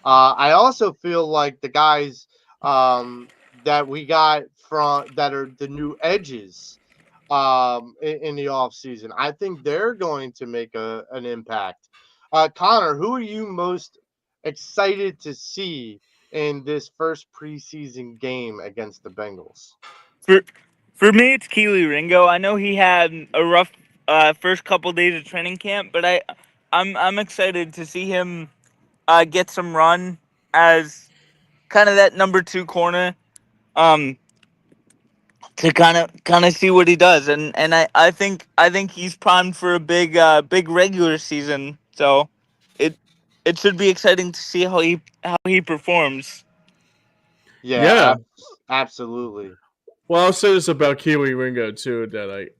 I also feel like the guys that we got from that are the new edges in the offseason, I think they're going to make an impact. Connor, who are you most excited to see in this first preseason game against the Bengals? For for me, it's Keely Ringo. I know he had a rough first couple days of training camp, but I'm excited to see him get some run as kind of that number two corner. Um, to kind of see what he does, and I think he's primed for a big regular season. So it it should be exciting to see how he performs. Yeah, Yeah. absolutely. Well, I'll say this about Kiwi Ringo too, that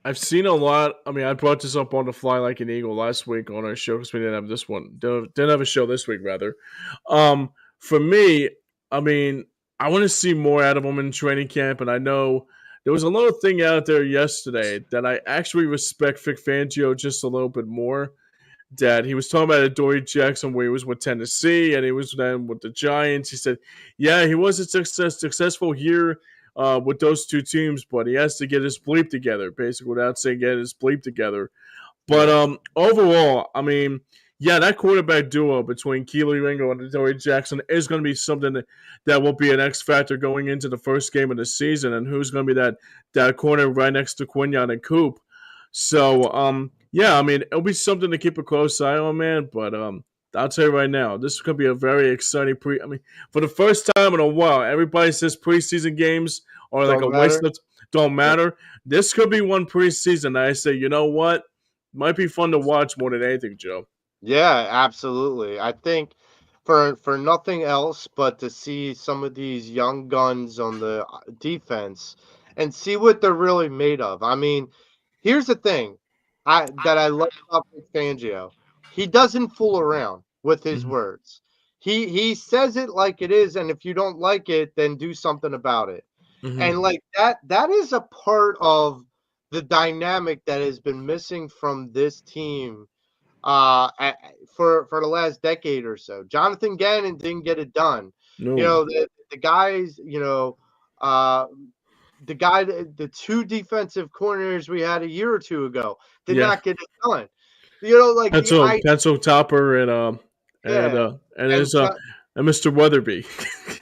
I've seen a lot. I mean, I brought this up on the Fly Like an Eagle last week on our show because we didn't have this one. Didn't have a show this week, rather. For me, I mean, I want to see more out of him in training camp, and I know there was a little thing out there yesterday that I actually respect Vic Fangio just a little bit more. That he was talking about Adoree Jackson where he was with Tennessee and he was then with the Giants. He said, yeah, he wasn't successful here with those two teams, but he has to get his bleep together, basically, without saying get his bleep together. But Yeah. overall, I mean, yeah, that quarterback duo between Keely Ringo and Adoree Jackson is going to be something that will be an X factor going into the first game of the season, and who's going to be that corner right next to Quinyon and Coop. So, yeah, I mean, it'll be something to keep a close eye on, man. But I'll tell you right now, this is going to be a very exciting I mean, for the first time in a while, everybody says preseason games are like a Don't waste matter. of don't matter. This could be one preseason. I say, you know what? Might be fun to watch more than anything, Joe. Yeah, absolutely. I think for nothing else but to see some of these young guns on the defense and see what they're really made of. I mean, here's the thing I love about Vic Fangio. He doesn't fool around with his Mm-hmm. words. He says it like it is, and if you don't like it, then do something about it. Mm-hmm. And like that is a part of the dynamic that has been missing from this team for the last decade or so. Jonathan Gannon didn't get it done. You No. know, the guys, uh, the two defensive corners we had a year or two ago did Yeah. not get it done. You know, like Pencil Topper yeah, and and his and Mr. Weatherby.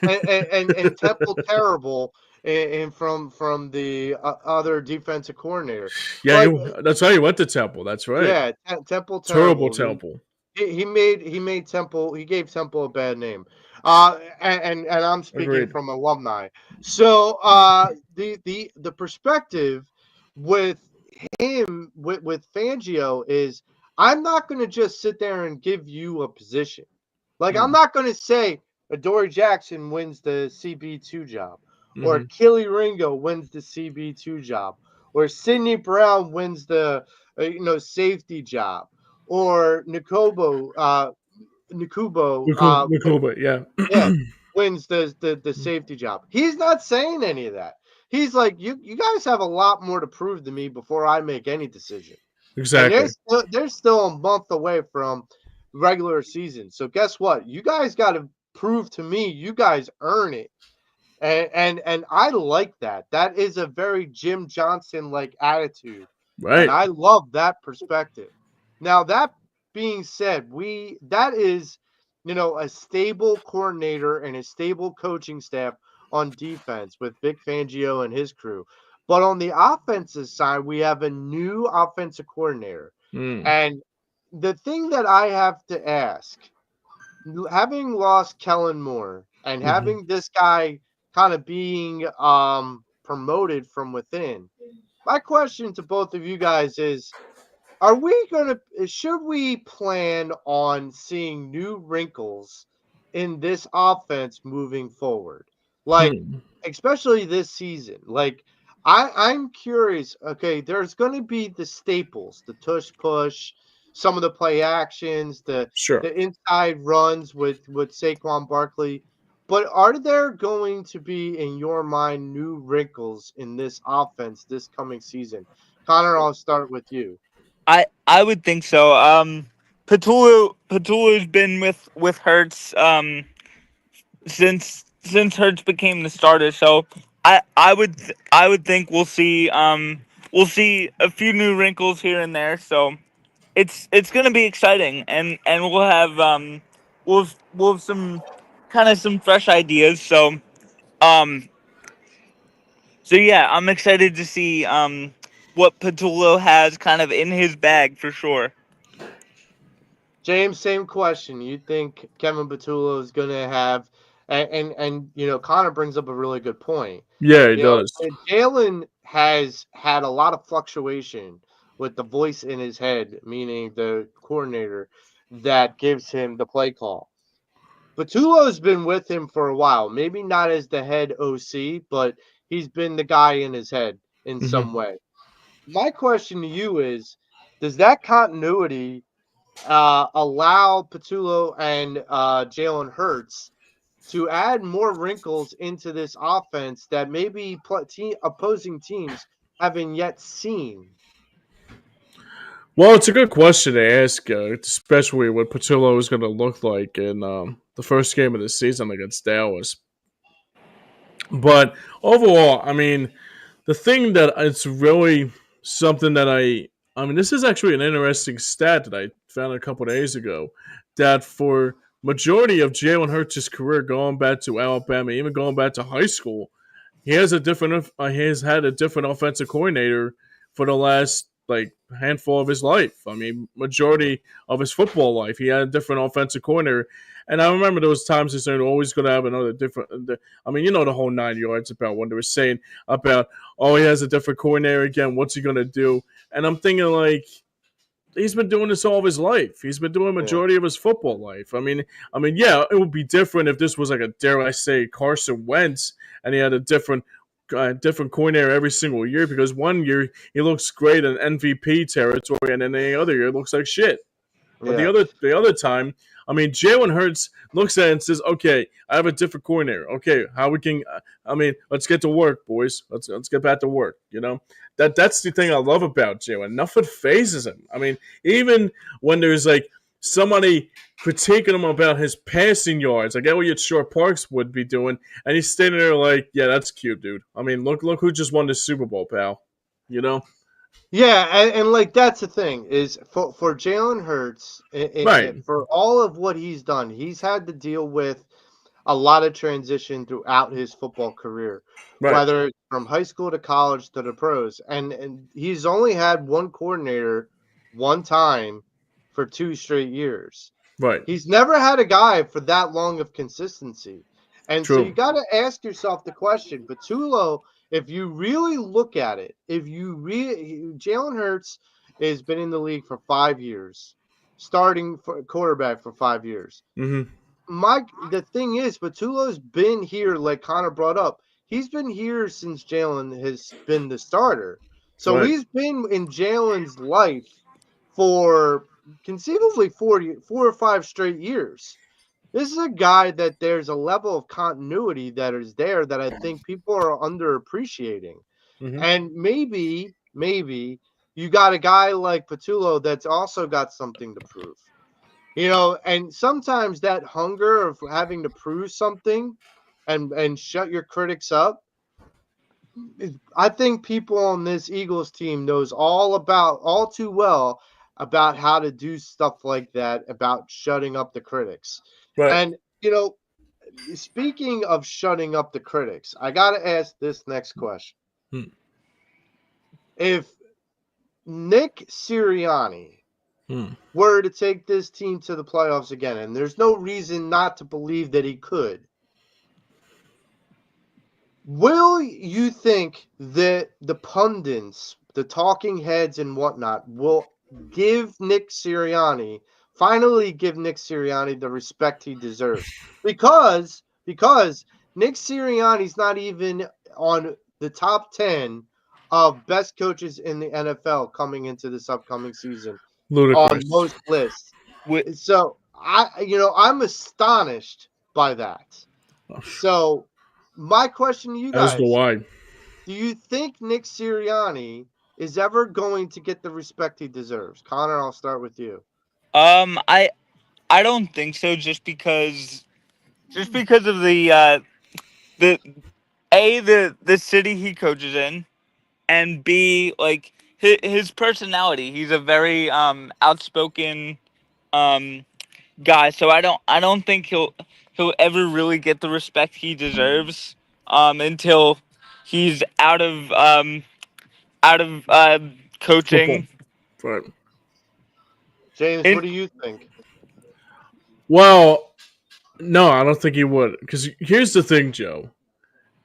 and Temple Terrible. and from the other defensive coordinator. Yeah, Like, that's how you went to Temple. That's right. yeah, Temple Terrible terrible. Temple. He made Temple, he gave Temple a bad name. And I'm speaking Agreed. from alumni. So the perspective with him with Fangio is, I'm not going to just sit there and give you a position. Like, I'm Mm. not going to say Adoree Jackson wins the CB2 job, or Hmm. Kelly Ringo wins the CB2 job, or Sidney Brown wins the safety job, or Nikubo Nakuba, yeah. yeah, wins the safety job. He's not saying any of that. He's like, you guys have a lot more to prove to me before I make any decision. And Exactly. they're still a month away from regular season. So guess what? You guys got to prove to me you guys earn it. And I like that. That is a very Jim Johnson like attitude. And Right. I love that perspective. Now, that being said, that is, a stable coordinator and a stable coaching staff on defense with Vic Fangio and his crew. But on the offensive side, we have a new offensive coordinator. Mm. And the thing that I have to ask, having lost Kellen Moore and Hmm. having this guy kind of being promoted from within, my question to both of you guys is, should we plan on seeing new wrinkles in this offense moving forward? Like, Hmm. especially this season. Like, I'm curious. Okay, there's going to be the staples, the tush push, some of the play actions, the Sure. inside runs with Saquon Barkley. But are there going to be, in your mind, new wrinkles in this offense this coming season? Connor, I'll start with you. I would think so. Patulu's been with Hertz since Hertz became the starter. So I would think we'll see a few new wrinkles here and there. So it's gonna be exciting, and we'll have some kind of some fresh ideas. Um so yeah, I'm excited to see what Patullo has kind of in his bag for sure. James, same question. You think Kevin Patullo is going to have, and Connor brings up a really good point. Yeah, he does. Jalen has had a lot of fluctuation with the voice in his head, meaning the coordinator that gives him the play call. Patullo's been with him for a while, maybe not as the head OC, but he's been the guy in his head in Hmm. some way. My question to you is, does that continuity allow Patullo and Jalen Hurts to add more wrinkles into this offense that maybe opposing teams haven't yet seen? Well, it's a good question to ask, especially what Patillo is going to look like in the first game of the season against Dallas. But overall, I mean, the thing that it's really something that I mean, this is actually an interesting stat that I found a couple days ago. That for majority of Jalen Hurts' career, going back to Alabama, even going back to high school, he has had a different offensive coordinator for the last like handful of his life. I mean, majority of his football life, he had a different offensive coordinator. And I remember those times they said always going to have another different. I mean, the whole 9 yards about when they were saying about, oh, he has a different coordinator again. What's he going to do? And I'm thinking like, he's been doing this all of his life. He's been doing a Yeah. majority of his football life. Yeah, it would be different if this was like a, dare I say, Carson Wentz, and he had a different coordinator every single year. Because one year he looks great in MVP territory, and then the other year it looks like shit. But Yeah. the other time, I mean, Jalen Hurts looks at it and says, "Okay, I have a different coordinator. Okay, how we can? I mean, let's get to work, boys. Let's get back to work. That's the thing I love about Jalen. Nothing phases him. I mean, even when there's like somebody critiquing him about his passing yards, like Elliott Short Parks would be doing, and he's standing there like, yeah, that's cute, dude. I mean, look who just won the Super Bowl, pal. You know, Yeah, and like, that's the thing is, for Jalen Hurts, right? for all of what he's done, he's had to deal with a lot of transition throughout his football career, Right. whether it's from high school to college to the pros. And he's only had one coordinator one time for 2 straight years. Right. He's never had a guy for that long of consistency. And so you True. got to ask yourself the question, Patullo, if you really look at it, Jalen Hurts has been in the league for 5 years, starting for quarterback for 5 years. Mm-hmm. The thing is, Patullo's been here, like Connor brought up. He's been here since Jalen has been the starter. So Right. he's been in Jalen's life for conceivably 4 or 5 straight years. This is a guy that there's a level of continuity that is there that I think people are underappreciating. Mm-hmm. And maybe you got a guy like Patullo that's also got something to prove. And sometimes that hunger of having to prove something and shut your critics up, I think people on this Eagles team knows all too well about how to do stuff like that, about shutting up the critics. Right. And speaking of shutting up the critics, I got to ask this next question. Hmm. If Nick Sirianni Hmm. were to take this team to the playoffs again, and there's no reason not to believe that he could, will you think that the pundits, the talking heads and whatnot, will finally give Nick Sirianni the respect he deserves? Because Nick Sirianni's not even on the top 10 of best coaches in the NFL coming into this upcoming season on Ludicrous. most lists. Wi- So I'm astonished by that. So my question to you As do guys, I. do you think Nick Sirianni is ever going to get the respect he deserves? Connor, I'll start with you. I don't think so. Just because of the the city he coaches in, and B, like his personality. He's a very outspoken um guy, so I don't think he'll ever really get the respect he deserves until he's out of Football. coaching. Right. James, In what do you think? Well, no, I don't think he would. Because here's the thing, Joe.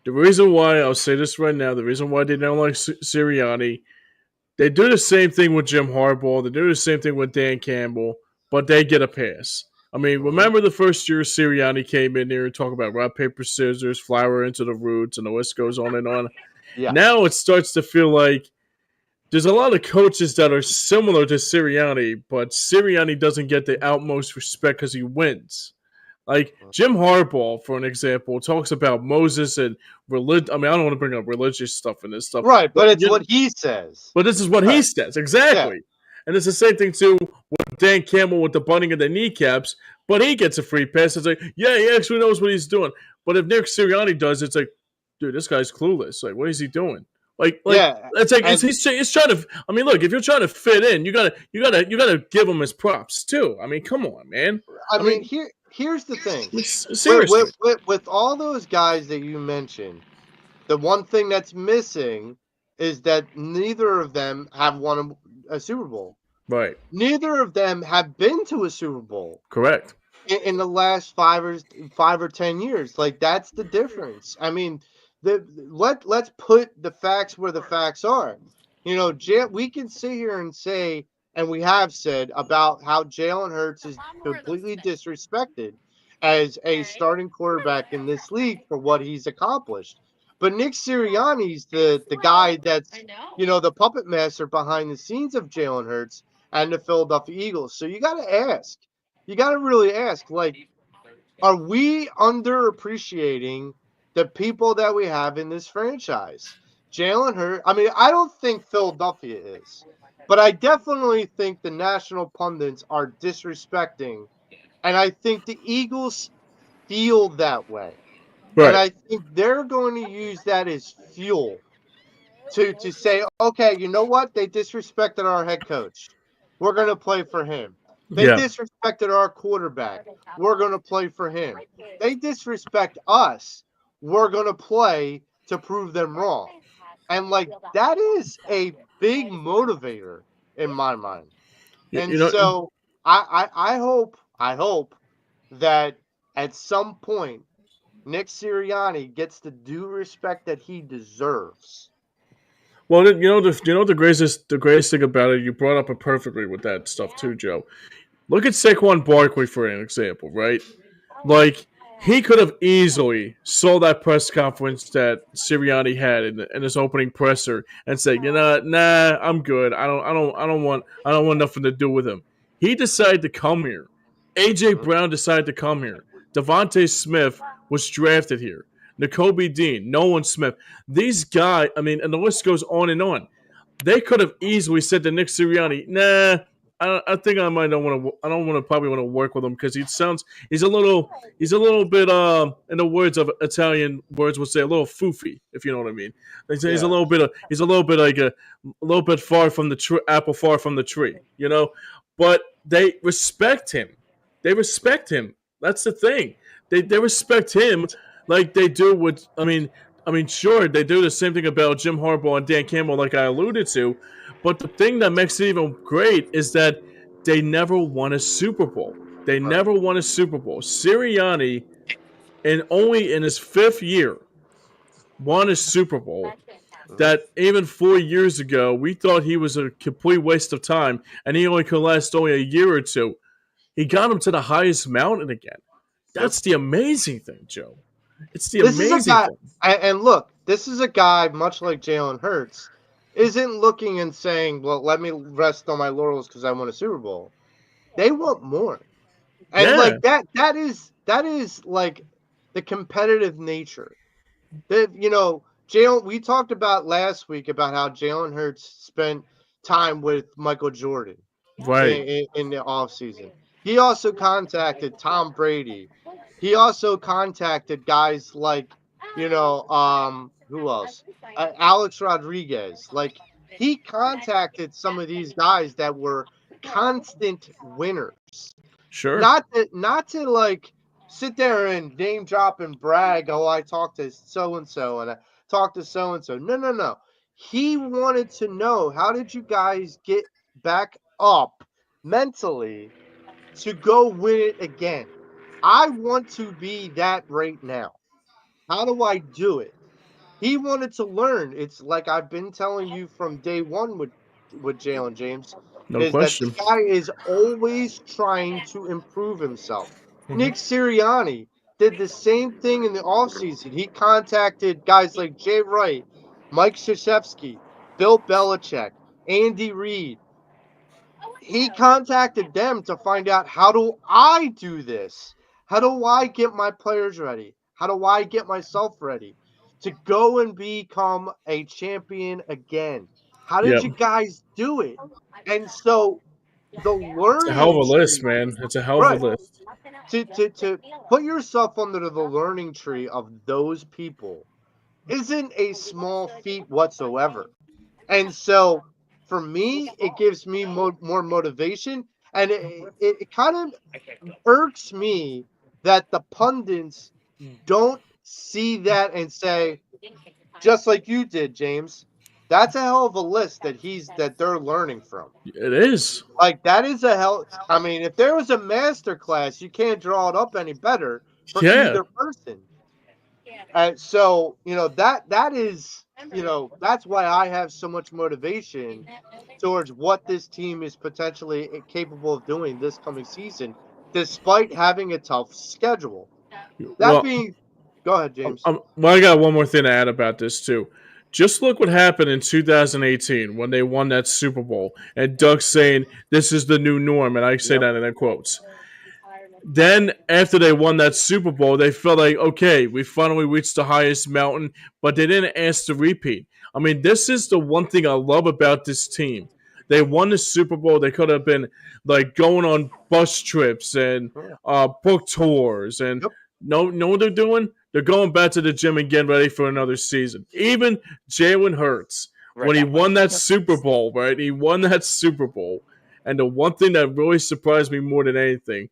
The reason why, I'll say this right now, the reason why they don't like Sirianni, they do the same thing with Jim Harbaugh. They do the same thing with Dan Campbell, but they get a pass. I mean, Mhm. remember the first year Sirianni came in there and talked about rock, paper, scissors, flour into the roots, and the list goes on and on. Yeah. Now it starts to feel like there's a lot of coaches that are similar to Sirianni, but Sirianni doesn't get the utmost respect because he wins. Like Jim Harbaugh, for an example, talks about Moses and religion. I mean, I don't want to bring up religious stuff and this stuff, Right, but but it's what he says. but this is what he Right. says Yeah. exactly. And it's the same thing too with Dan Campbell with the bunting of the kneecaps, but he gets a free pass. It's like, yeah, he actually knows what he's doing. But if Nick Sirianni does, it's like, dude, this guy's clueless. Like, what is he doing? Like Yeah. it's like And he's trying to. I mean, look, if you're trying to fit in, you gotta give him his props too. I mean, come on, man. I I mean, mean, here's the thing. seriously, With all those guys that you mentioned, the one thing that's missing is that neither of them have won a Super Bowl. right? Neither of them have been to a Super Bowl Correct. in the last 5 or 10 years. Like that's the difference. I mean, let's put the facts where the facts are. We can sit here and say, and we have said about how Jalen Hurts is completely disrespected as a starting quarterback in this league for what he's accomplished. But Nick Sirianni's the guy that's the puppet master behind the scenes of Jalen Hurts and the Philadelphia Eagles. So you got to ask. You got to really ask, like, are we underappreciating the people that we have in this franchise? Jalen Hurts. I mean, I don't think Philadelphia is, but I definitely think the national pundits are disrespecting, and I think the Eagles feel that way, and Right. I think they're going to use that as fuel to say, okay, you know what? They disrespected our head coach. We're going to play for him. They Yeah. disrespected our quarterback. We're going to play for him. They disrespect us. We're going to play to prove them wrong. And like that is a big motivator in my mind. You, And you know, so I hope that at some point Nick Sirianni gets the due respect that he deserves. well, the greatest thing about it. You brought up it perfectly with that stuff too, Joe. Look at Saquon Barkley for an example, right? Like he could have easily saw that press conference that Sirianni had in his opening presser and said, nah, I'm good. I don't want nothing to do with him. He decided to come here. AJ Mhm. Brown decided to come here. Devontae Smith was drafted here. N'Kobe Dean, Nolan Smith. These guys, I mean, and the list goes on and on. They could have easily said to Nick Sirianni, "Nah, I think I might don't want to. I don't want to probably want to work with him because he's a little bit in the words of Italian words would say a little foofy, if you know what I mean. They say Yeah. he's a little bit like a little bit far from the apple far from the tree, you know. But they respect him. They respect him. That's the thing. They respect him like they do with. I mean, sure, they do the same thing about Jim Harbaugh and Dan Campbell, like I alluded to. But the thing that makes it even great is that they never won a Super Bowl. They Right. never won a Super Bowl. Sirianni, and only in his fifth year, won a Super Bowl. Mhm. That even 4 years ago, we thought he was a complete waste of time, and he only could last only a year or two. He got him to the highest mountain again. Yep. That's the amazing thing, Joe. It's the This is a amazing guy, thing. and look, this is a guy much like Jalen Hurts, isn't looking and saying, "Well, let me rest on my laurels because I won a Super Bowl." They want more. And Yeah, like that is like the competitive nature. That Jalen, we talked about last week about how Jalen Hurts spent time with Michael Jordan right. in the offseason. He also contacted Tom Brady. He also contacted guys like, who else? Alex Rodriguez. Like he contacted some of these guys that were constant winners. Sure. Not to like sit there and name drop and brag, oh, I talked to so and so and I talked to so and so. No, no, no. He wanted to know, how did you guys get back up mentally to go win it again? I want to be that right now. How do I do it? He wanted to learn. It's like I've been telling you from day one with Jalen James, No is that this question. guy is always trying to improve himself. Mhm. Nick Sirianni did the same thing in the offseason. He contacted guys like Jay Wright, Mike Krzyzewski, Bill Belichick, Andy Reid. He contacted them to find out, how do I do this? How do I get my players ready? How do I get myself ready to go and become a champion again? How did Yep. you guys do it? And so the It's a hell of learning a list, tree, man. It's a hell of a right? list. To put yourself under the learning tree of those people isn't a small feat whatsoever. And so for me, it gives me more motivation. And it kind of irks me that the pundits don't see that and say, just like you did, James, that's a hell of a list that they're learning from. It is. Like that is a hell. I mean, if there was a master class, you can't draw it up any better for Yeah. either person. So that is that's why I have so much motivation towards what this team is potentially capable of doing this coming season, despite having a tough schedule. That Well, being, go ahead, James. well, I got one more thing to add about this too. Just look what happened in 2018 when they won that Super Bowl, and Doug saying this is the new norm, and I say Yep. that in quotes. Then after they won that Super Bowl, they felt like, okay, we finally reached the highest mountain, but they didn't ask to repeat. I mean, this is the one thing I love about this team. They won the Super Bowl. They could have been like going on bus trips and Yeah. book tours, and Yep. know what they're doing? They're going back to the gym and getting ready for another season. Even Jalen Hurts, when he won that Super Bowl, right? He won that Super Bowl, And the one thing that really surprised me more than anything,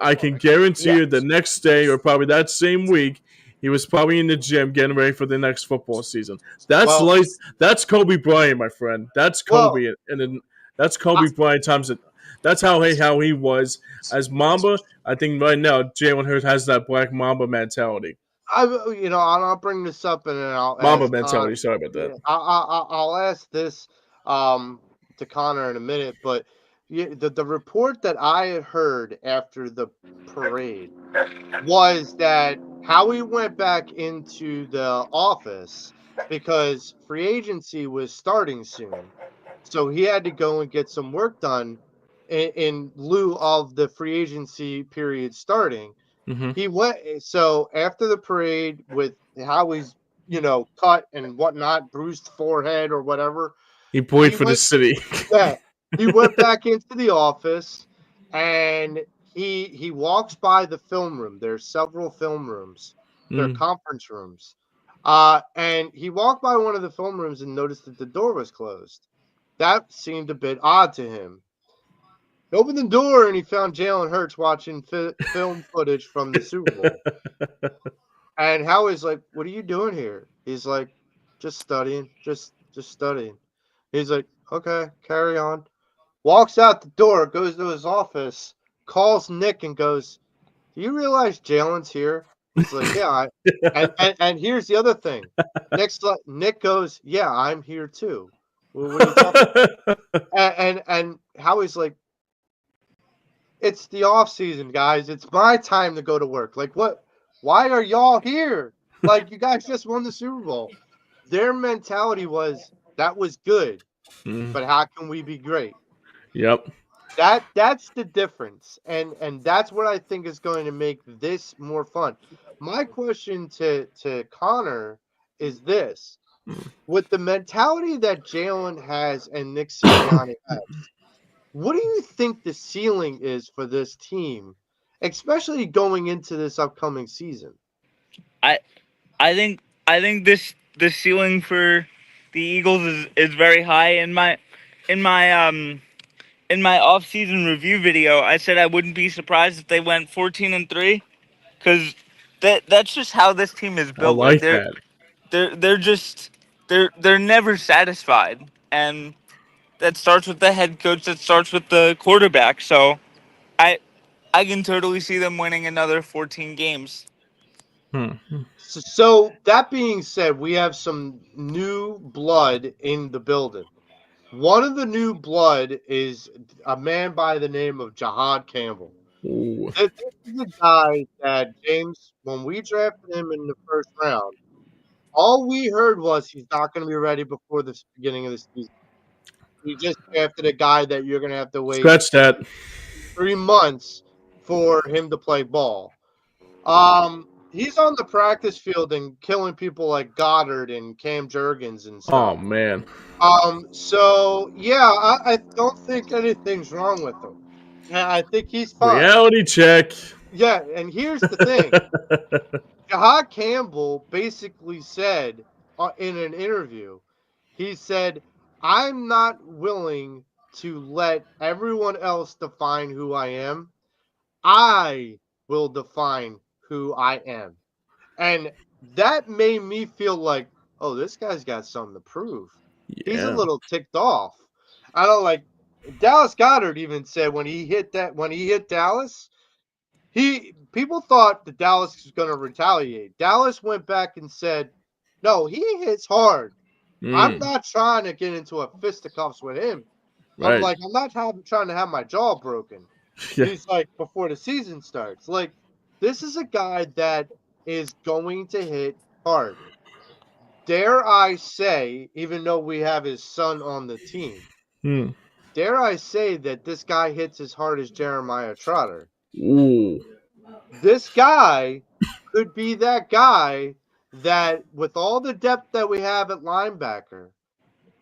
I can guarantee Yeah. you the next day or probably that same week, he was probably in the gym getting ready for the next football season. That's Well, like that's Kobe Bryant, my friend. That's well, Kobe, and then that's I, Kobe Bryant times it. That's how he was as Mamba. I think right now Jalen Hurts has that Black Mamba mentality. I'll bring this up and then I'll Mamba ask Con. mentality. Sorry about Yeah, that. I'll ask this um to Connor in a minute, but the report that I had heard after the parade was that Howie went back into the office because free agency was starting soon. So he had to go and get some work done in lieu of the free agency period starting. Hmm. He went so after the parade with Howie's, cut and whatnot, bruised forehead or whatever. He played He for the went, city. yeah, he went back into the office and he walks by the film room. There's several film rooms. They're Mm. conference rooms. And he walked by one of the film rooms and noticed that the door was closed. That seemed a bit odd to him. He opened the door and he found Jalen Hurts watching film footage from the Super Bowl. And Howie's like, "What are you doing here?" He's like, "Just studying, just studying." He's like, "Okay, carry on." Walks out the door, goes to his office, calls Nick and goes, "Do you realize Jalen's here?" He's like, "Yeah." And here's the other thing. Nick goes, "Yeah, I'm here too." Well, what are you talking about? And Howie's like, "It's the off season, guys. It's my time to go to work. Like, what? Why are y'all here? Like, you guys just won the Super Bowl." Their mentality was that was good, Mm. but how can we be great? Yep. That's the difference, and that's what I think is going to make this more fun. My question to Connor is this: with the mentality that Jalen has and Nick Sirianni has, what do you think the ceiling is for this team, especially going into this upcoming season? I I think the ceiling for the Eagles is very high. In my in my off season review video, I said I wouldn't be surprised if they went 14-3 because that's just how this team is I built. Like like that. they're just they're never satisfied, and that starts with the head coach. That starts with the quarterback. So I I can totally see them winning another 14 games. Hmm. So that being said, we have some new blood in the building. One of the new blood is a man by the name of Jahad Campbell. Ooh. This is a guy that James, when we drafted him in the first round, all we heard was he's not going to be ready before the beginning of the season. We just drafted a guy that you're going to have to wait Scratch that. 3 months for him to play ball. He's on the practice field and killing people like Goddard and Cam Jurgens and Oh stuff. man. So yeah, I don't think anything's wrong with him. I think he's fine. Reality check. Yeah, and here's the thing. Jahad Campbell basically said in an interview, he said, "I'm not willing to let everyone else define who I am. I will define who I am." And that made me feel like, oh, this guy's got something to prove. He's a Yeah. little ticked off. I don't like Dallas Goddard even said when he hit Dallas, he people thought that Dallas was going to retaliate. Dallas went back and said, "No, he hits hard. I'm Mm. not trying to get into a fisticuffs with him. Right. I'm not trying to have my jaw broken." Yeah. He's like, before the season starts. Like, this is a guy that is going to hit hard. Dare I say, even though we have his son on the team, Hmm. dare I say that this guy hits as hard as Jeremiah Trotter. Ooh. This guy could be that guy that, with all the depth that we have at linebacker,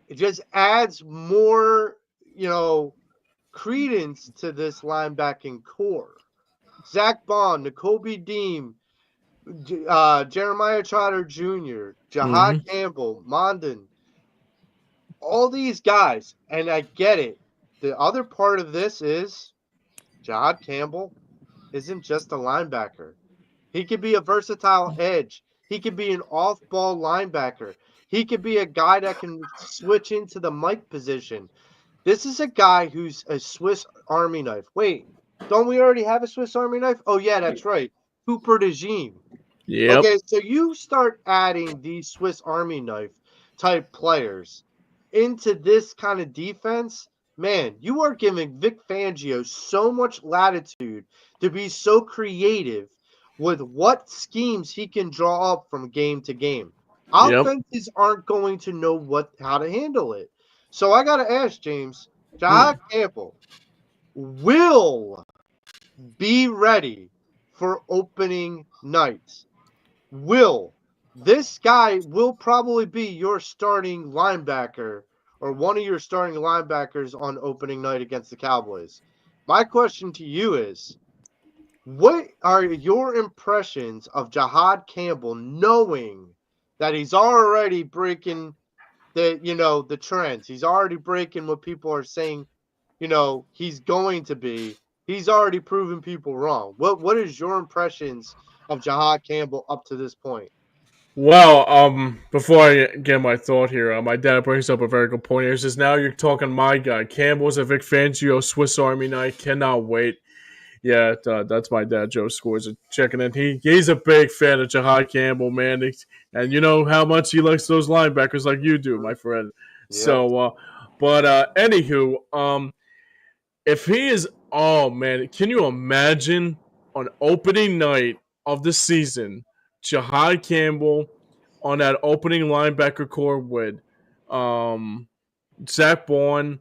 it just adds more, credence to this linebacking core. Zach Bond, N'Kobe Deem, Jeremiah Trotter Jr., Jahad Hmm. Campbell, Mondon, all these guys, and I get it. the other part of this is Jahad Campbell isn't just a linebacker. He could be a versatile edge. He could be an off-ball linebacker. He could be a guy that can switch into the Mike position. This is a guy who's a Swiss Army knife. Wait, don't we already have a Swiss Army knife? Oh, yeah, that's right. Cooper DeJean. Yep. Okay, so you start adding these Swiss Army knife type players into this kind of defense, man, you are giving Vic Fangio so much latitude to be so creative with what schemes he can draw up from game to game. Yep. Offenses aren't going to know how to handle it. So I got to ask James, Jahad Campbell will be ready for opening night. This guy will probably be your starting linebacker or one of your starting linebackers on opening night against the Cowboys. My question to you is, what are your impressions of Jahad Campbell knowing that he's already breaking the trends? He's already breaking what people are saying, he's going to be. He's already proven people wrong. What is your impressions of Jahad Campbell up to this point? Well, before I get my thought here, my dad brings up a very good point here. He says, now you're talking my guy. Campbell's a Vic Fangio Swiss Army knife. Cannot wait. Yeah, that's my dad, Joe Scores, checking in. He's a big fan of Jahad Campbell, man. And you know how much he likes those linebackers like you do, my friend. Yep. So, anywho, if he is, oh, man, can you imagine on opening night of the season, Jahad Campbell on that opening linebacker core with Zach Bourne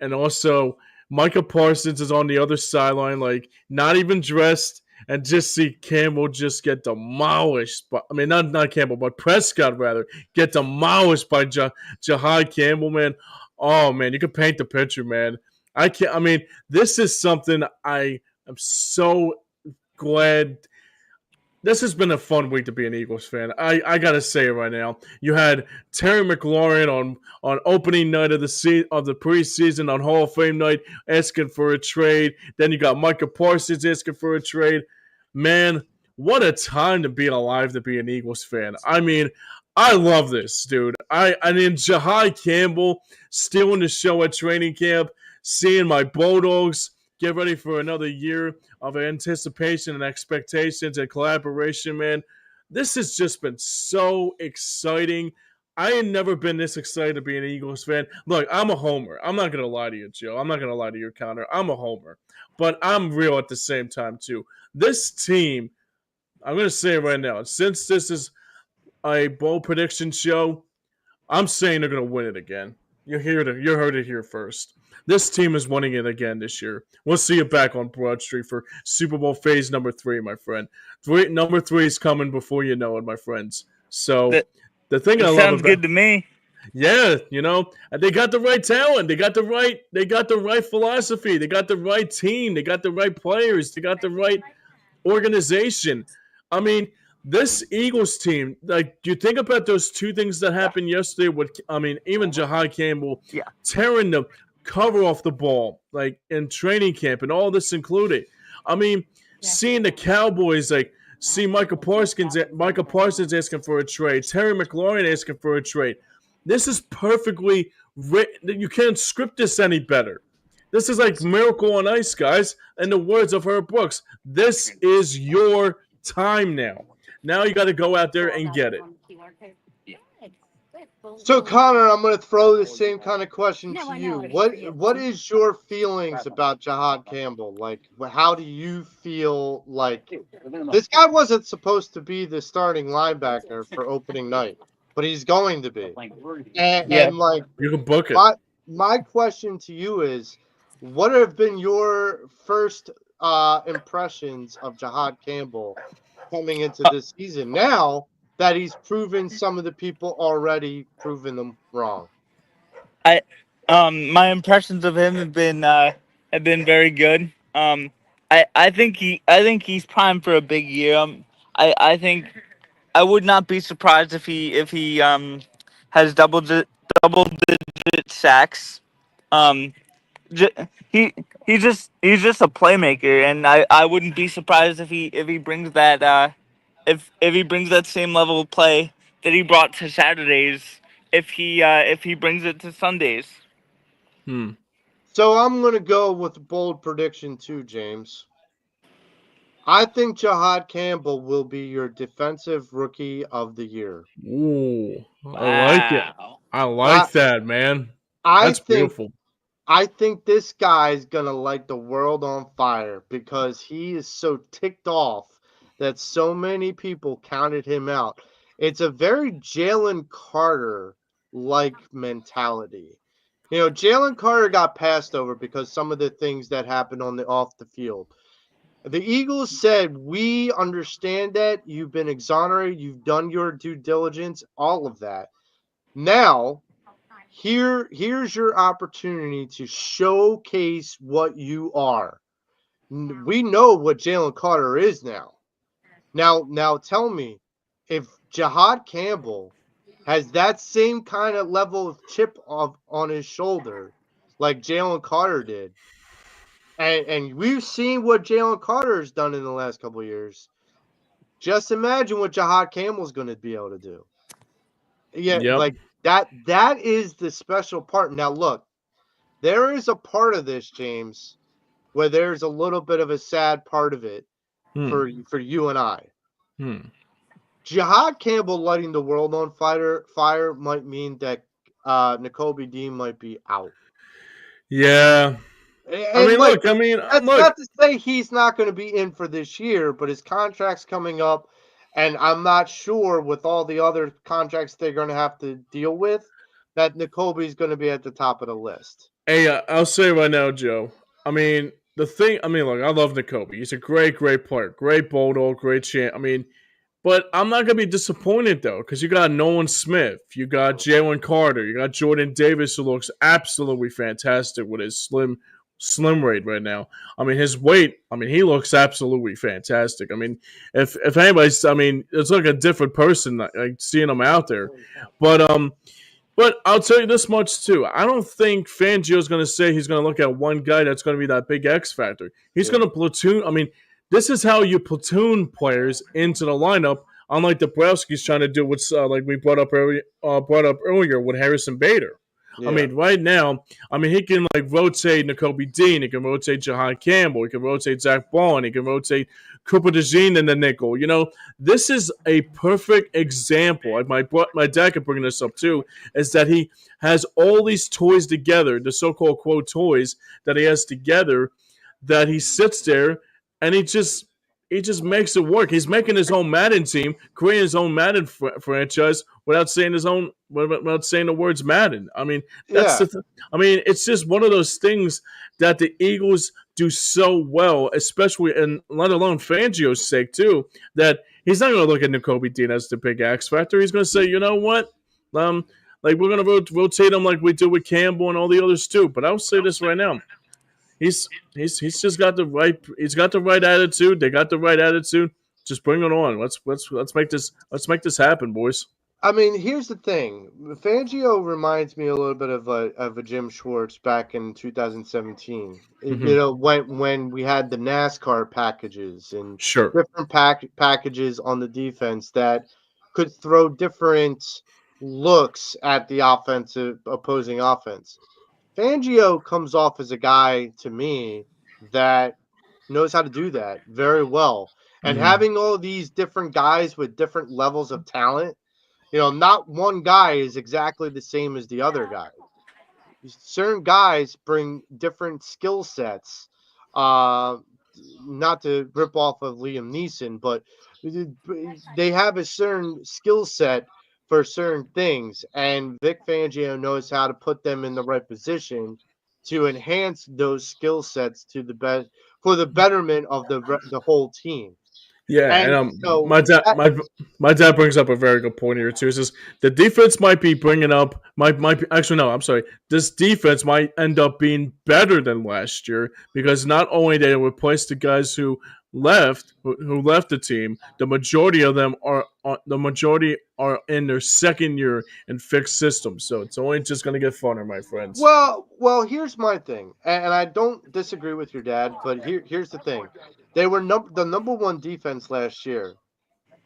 and also Micah Parsons is on the other sideline, like not even dressed, and just see Campbell just get demolished. But I mean, not Campbell, but Prescott rather get demolished by Jahad Campbell, man. Oh man, you can paint the picture, man. I can't. I mean, this is something I am so glad. This has been a fun week to be an Eagles fan. I gotta say it right now. You had Terry McLaurin on opening night of the preseason on Hall of Fame night asking for a trade. Then you got Micah Parsons asking for a trade. Man, what a time to be alive to be an Eagles fan. I mean, I love this, dude. I mean, Jahad Campbell stealing the show at training camp, seeing my Bulldogs get ready for another year of anticipation and expectations and collaboration, man. This has just been so exciting. I ain't never been this excited to be an Eagles fan. Look, I'm a homer. I'm not going to lie to you, Joe. I'm not going to lie to you, Connor. I'm a homer. But I'm real at the same time, too. This team, I'm going to say it right now, since this is a bold prediction show, I'm saying they're going to win it again. You heard it here first. This team is winning it again this year. We'll see you back on Broad Street for Super Bowl phase number 3, my friend. Number 3 is coming before you know it, my friends. So the thing I love sounds good to me. Yeah, they got the right talent. They got the right philosophy. They got the right team. They got the right players. They got the right organization. I mean, this Eagles team, like, you think about those two things that happened yesterday with, even Jahad Campbell tearing the cover off the ball, like, in training camp and all this included. I mean, seeing the Cowboys, like, see Micah Parsons asking for a trade, Terry McLaurin asking for a trade. This is perfectly written. You can't script this any better. This is like Miracle on Ice, guys. In the words of Herb Brooks, this is your time now. Now you got to go out there and get it. So, Connor, I'm going to throw the same kind of question to you. What is your feelings about Jahad Campbell? Like, how do you feel like this guy wasn't supposed to be the starting linebacker for opening night, but he's going to be. And like, you can book it. My question to you is, what have been your first impressions of Jahad Campbell coming into this season now that he's proven some of the people already proven them wrong? My impressions of him have been very good. I think he's primed for a big year. I think I would not be surprised if he has double digit sacks. he he's just a playmaker, and I wouldn't be surprised if he brings that if he brings that same level of play that he brought to Saturdays if he brings it to Sundays. Hmm. So I'm going to go with a bold prediction too, James. I think Jahad Campbell will be your defensive rookie of the year. Ooh, I like it. Wow. I I like that, man. I That's think beautiful. I think this guy's gonna light the world on fire because he is so ticked off that so many people counted him out. It's a very Jalen Carter like mentality. You know, Jalen Carter got passed over because some of the things that happened on the off the field. The Eagles said, "We understand that you've been exonerated, you've done your due diligence, all of that. Now here's your opportunity to showcase what you are." We know what Jalen Carter is now. Now tell me, if Jahad Campbell has that same kind of level of chip on his shoulder like Jalen Carter did, and we've seen what Jalen Carter has done in the last couple of years. Just imagine what Jahad Campbell's going to be able to do. Yeah, Yep. like that is the special part. Now look, there is a part of this, James, where there's a little bit of a sad part of it Hmm. for you and I. Hmm. Jahad Campbell lighting the world on fire might mean that N'Kobe Dean might be out. Yeah. I And mean, like look. I mean, that's look. not to say he's not going to be in for this year, but his contract's coming up, and I'm not sure with all the other contracts they're going to have to deal with that N'Kobe's going to be at the top of the list. Hey, I'll say right now, Joe. I mean, the thing. I mean, look. I love N'Kobe. He's a great, great player. Great bulldog. Great champ. I mean, but I'm not gonna be disappointed though, because you got Nolan Smith, you got Jalen Carter, you got Jordan Davis, who looks absolutely fantastic with his slim rate right now. I mean, his weight. I mean, he looks absolutely fantastic. I mean, if anybody's, I mean, it's like a different person like seeing him out there. But but I'll tell you this much too. I don't think Fangio's going to say he's going to look at one guy that's going to be that big X factor. He's Yeah. going to platoon. I mean, this is how you platoon players into the lineup. Unlike Dabrowski's trying to do what's like we brought up earlier with Harrison Bader. I Yeah. mean, right now, I mean, he can like rotate N'Kobe Dean, he can rotate Jahan Campbell, he can rotate Zach Bond, he can rotate Cooper DeJean in the nickel. You know, this is a perfect example. Like my dad could bring this up too, is that he has all these toys together, the so-called quote toys that he has together, that he sits there and he just makes it work. He's making his own Madden team, creating his own Madden franchise without saying without saying the words Madden. I mean, that's Yeah. the. I mean, it's just one of those things that the Eagles do so well, especially and let alone Fangio's sake too. That he's not going to look at N'Kobe Dean as the big X factor. He's going to say, you know what, um, like we're going to rotate him like we do with Campbell and all the others too. But I'll say this right now. He's just got the right attitude. They got the right attitude. Just bring it on. Let's make this happen, boys. I mean, here's the thing. Fangio reminds me a little bit of a Jim Schwartz back in 2017. Hmm. When we had the NASCAR packages and Sure. different packages on the defense that could throw different looks at the opposing offense. Fangio comes off as a guy to me that knows how to do that very well. And Hmm. having all these different guys with different levels of talent, not one guy is exactly the same as the other guy. Certain guys bring different skill sets. Uh, Not to rip off of Liam Neeson, but they have a certain skill set for certain things, and Vic Fangio knows how to put them in the right position to enhance those skill sets to the best for the betterment of the whole team. Yeah, and And so my dad that, my dad brings up a very good point here too. He says the defense might be bringing up might be, actually no, I'm sorry. This defense might end up being better than last year because not only they replace the guys who who left the team, the majority of them are in their second year in fixed systems. So it's only just going to get funner, my friends. Well, here's my thing, and I don't disagree with your dad, but here's the thing: they were the number one defense last year.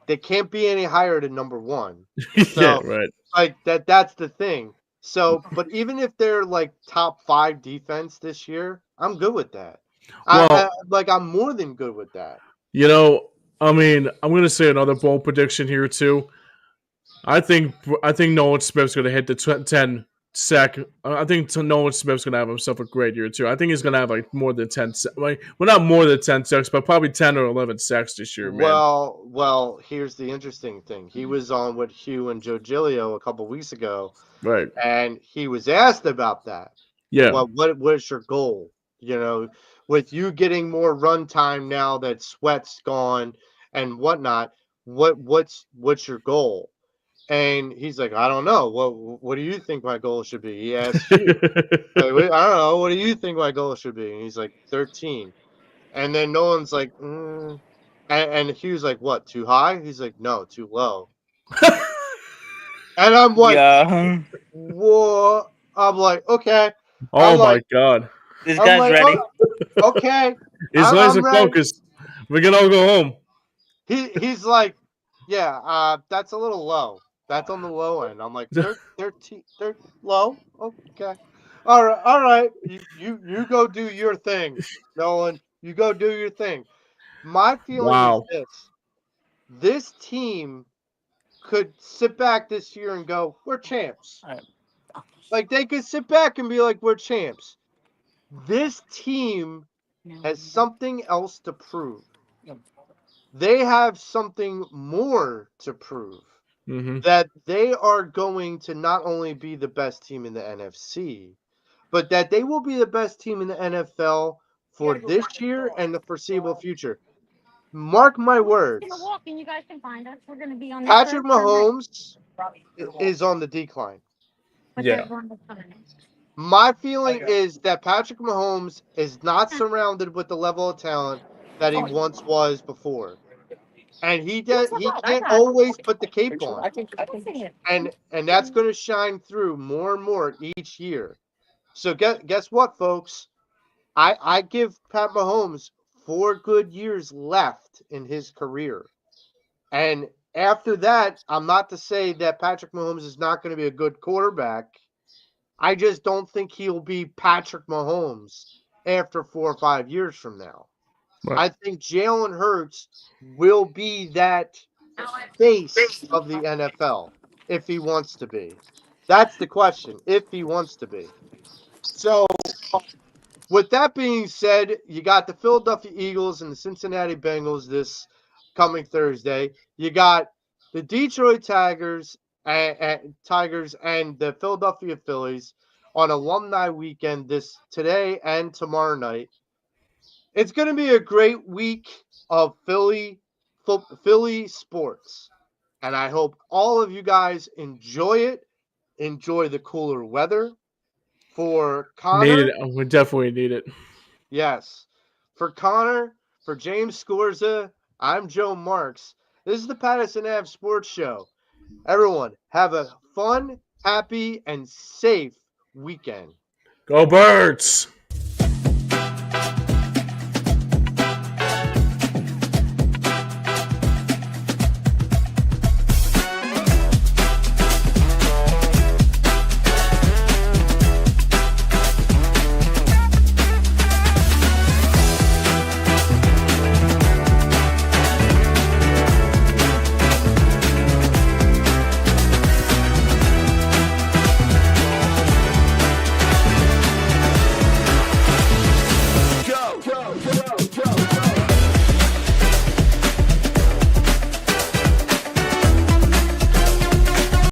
They can't be any higher than number one. Yeah, So, right. like that's the thing. So, but even if they're like top five defense this year, I'm good with that. Well, I'm more than good with that. you know, I mean, I'm going to say another bold prediction here too. I think I think Nolan Smith's going to hit the 10 sack. I think Nolan Smith's going to have himself a great year too. I think he's going to have like more than 10. Like, well, not more than 10 sacks, but probably 10 or 11 sacks this year, man. Well, here's the interesting thing. He was on with Hugh and Joe Giglio a couple weeks ago, Right. and he was asked about that. Yeah. Well, what is your goal? You know, with you getting more run time now that Sweat's gone and whatnot, what's your goal? And he's like, I don't know. What do you think my goal should be? He asked you. Like, I don't know. What do you think my goal should be? And he's like, 13. And then Nolan's like, and Hugh's like, what? Too high? He's like, no, too low. And I'm like, Yeah. what? I'm like, okay. Oh I'm my like, god. This I'm guy's like, ready. oh, okay. He's laser I'm ready. focused. We can all go home. He's like, yeah, that's a little low. That's on the low end. I'm like, 13, low. Okay. All right. You go do your thing, Nolan. You go do your thing. My feeling is Wow. this: this team could sit back this year and go, we're champs. All right. Like they could sit back and be like, we're champs. This team has something else to prove. They have something more to prove. Mm-hmm. That they are going to not only be the best team in the NFC, but that they will be the best team in the NFL for this year and the foreseeable future. Mark my words. Patrick Mahomes is on the decline. Yeah. My feeling is that Patrick Mahomes is not surrounded with the level of talent that he once was before. And he can't always put the cape on. And that's going to shine through more and more each year. So guess what, folks? I give Pat Mahomes 4 good years left in his career. And after that, I'm not to say that Patrick Mahomes is not going to be a good quarterback. I just don't think he'll be Patrick Mahomes after 4 or 5 years from now. Right. I think Jalen Hurts will be that face of the NFL if he wants to be. That's the question, if he wants to be. So, with that being said, you got the Philadelphia Eagles and the Cincinnati Bengals this coming Thursday. You got the Detroit Tigers and the Philadelphia Phillies on Alumni Weekend today and tomorrow night. It's going to be a great week of Philly sports. And I hope all of you guys enjoy it. Enjoy the cooler weather. For Need Connor, it. We definitely need it. yes. For Connor, for James Scorza, I'm Joe Marks. This is the Pattison Ave Sports Show. Everyone, have a fun, happy, and safe weekend. Go Birds!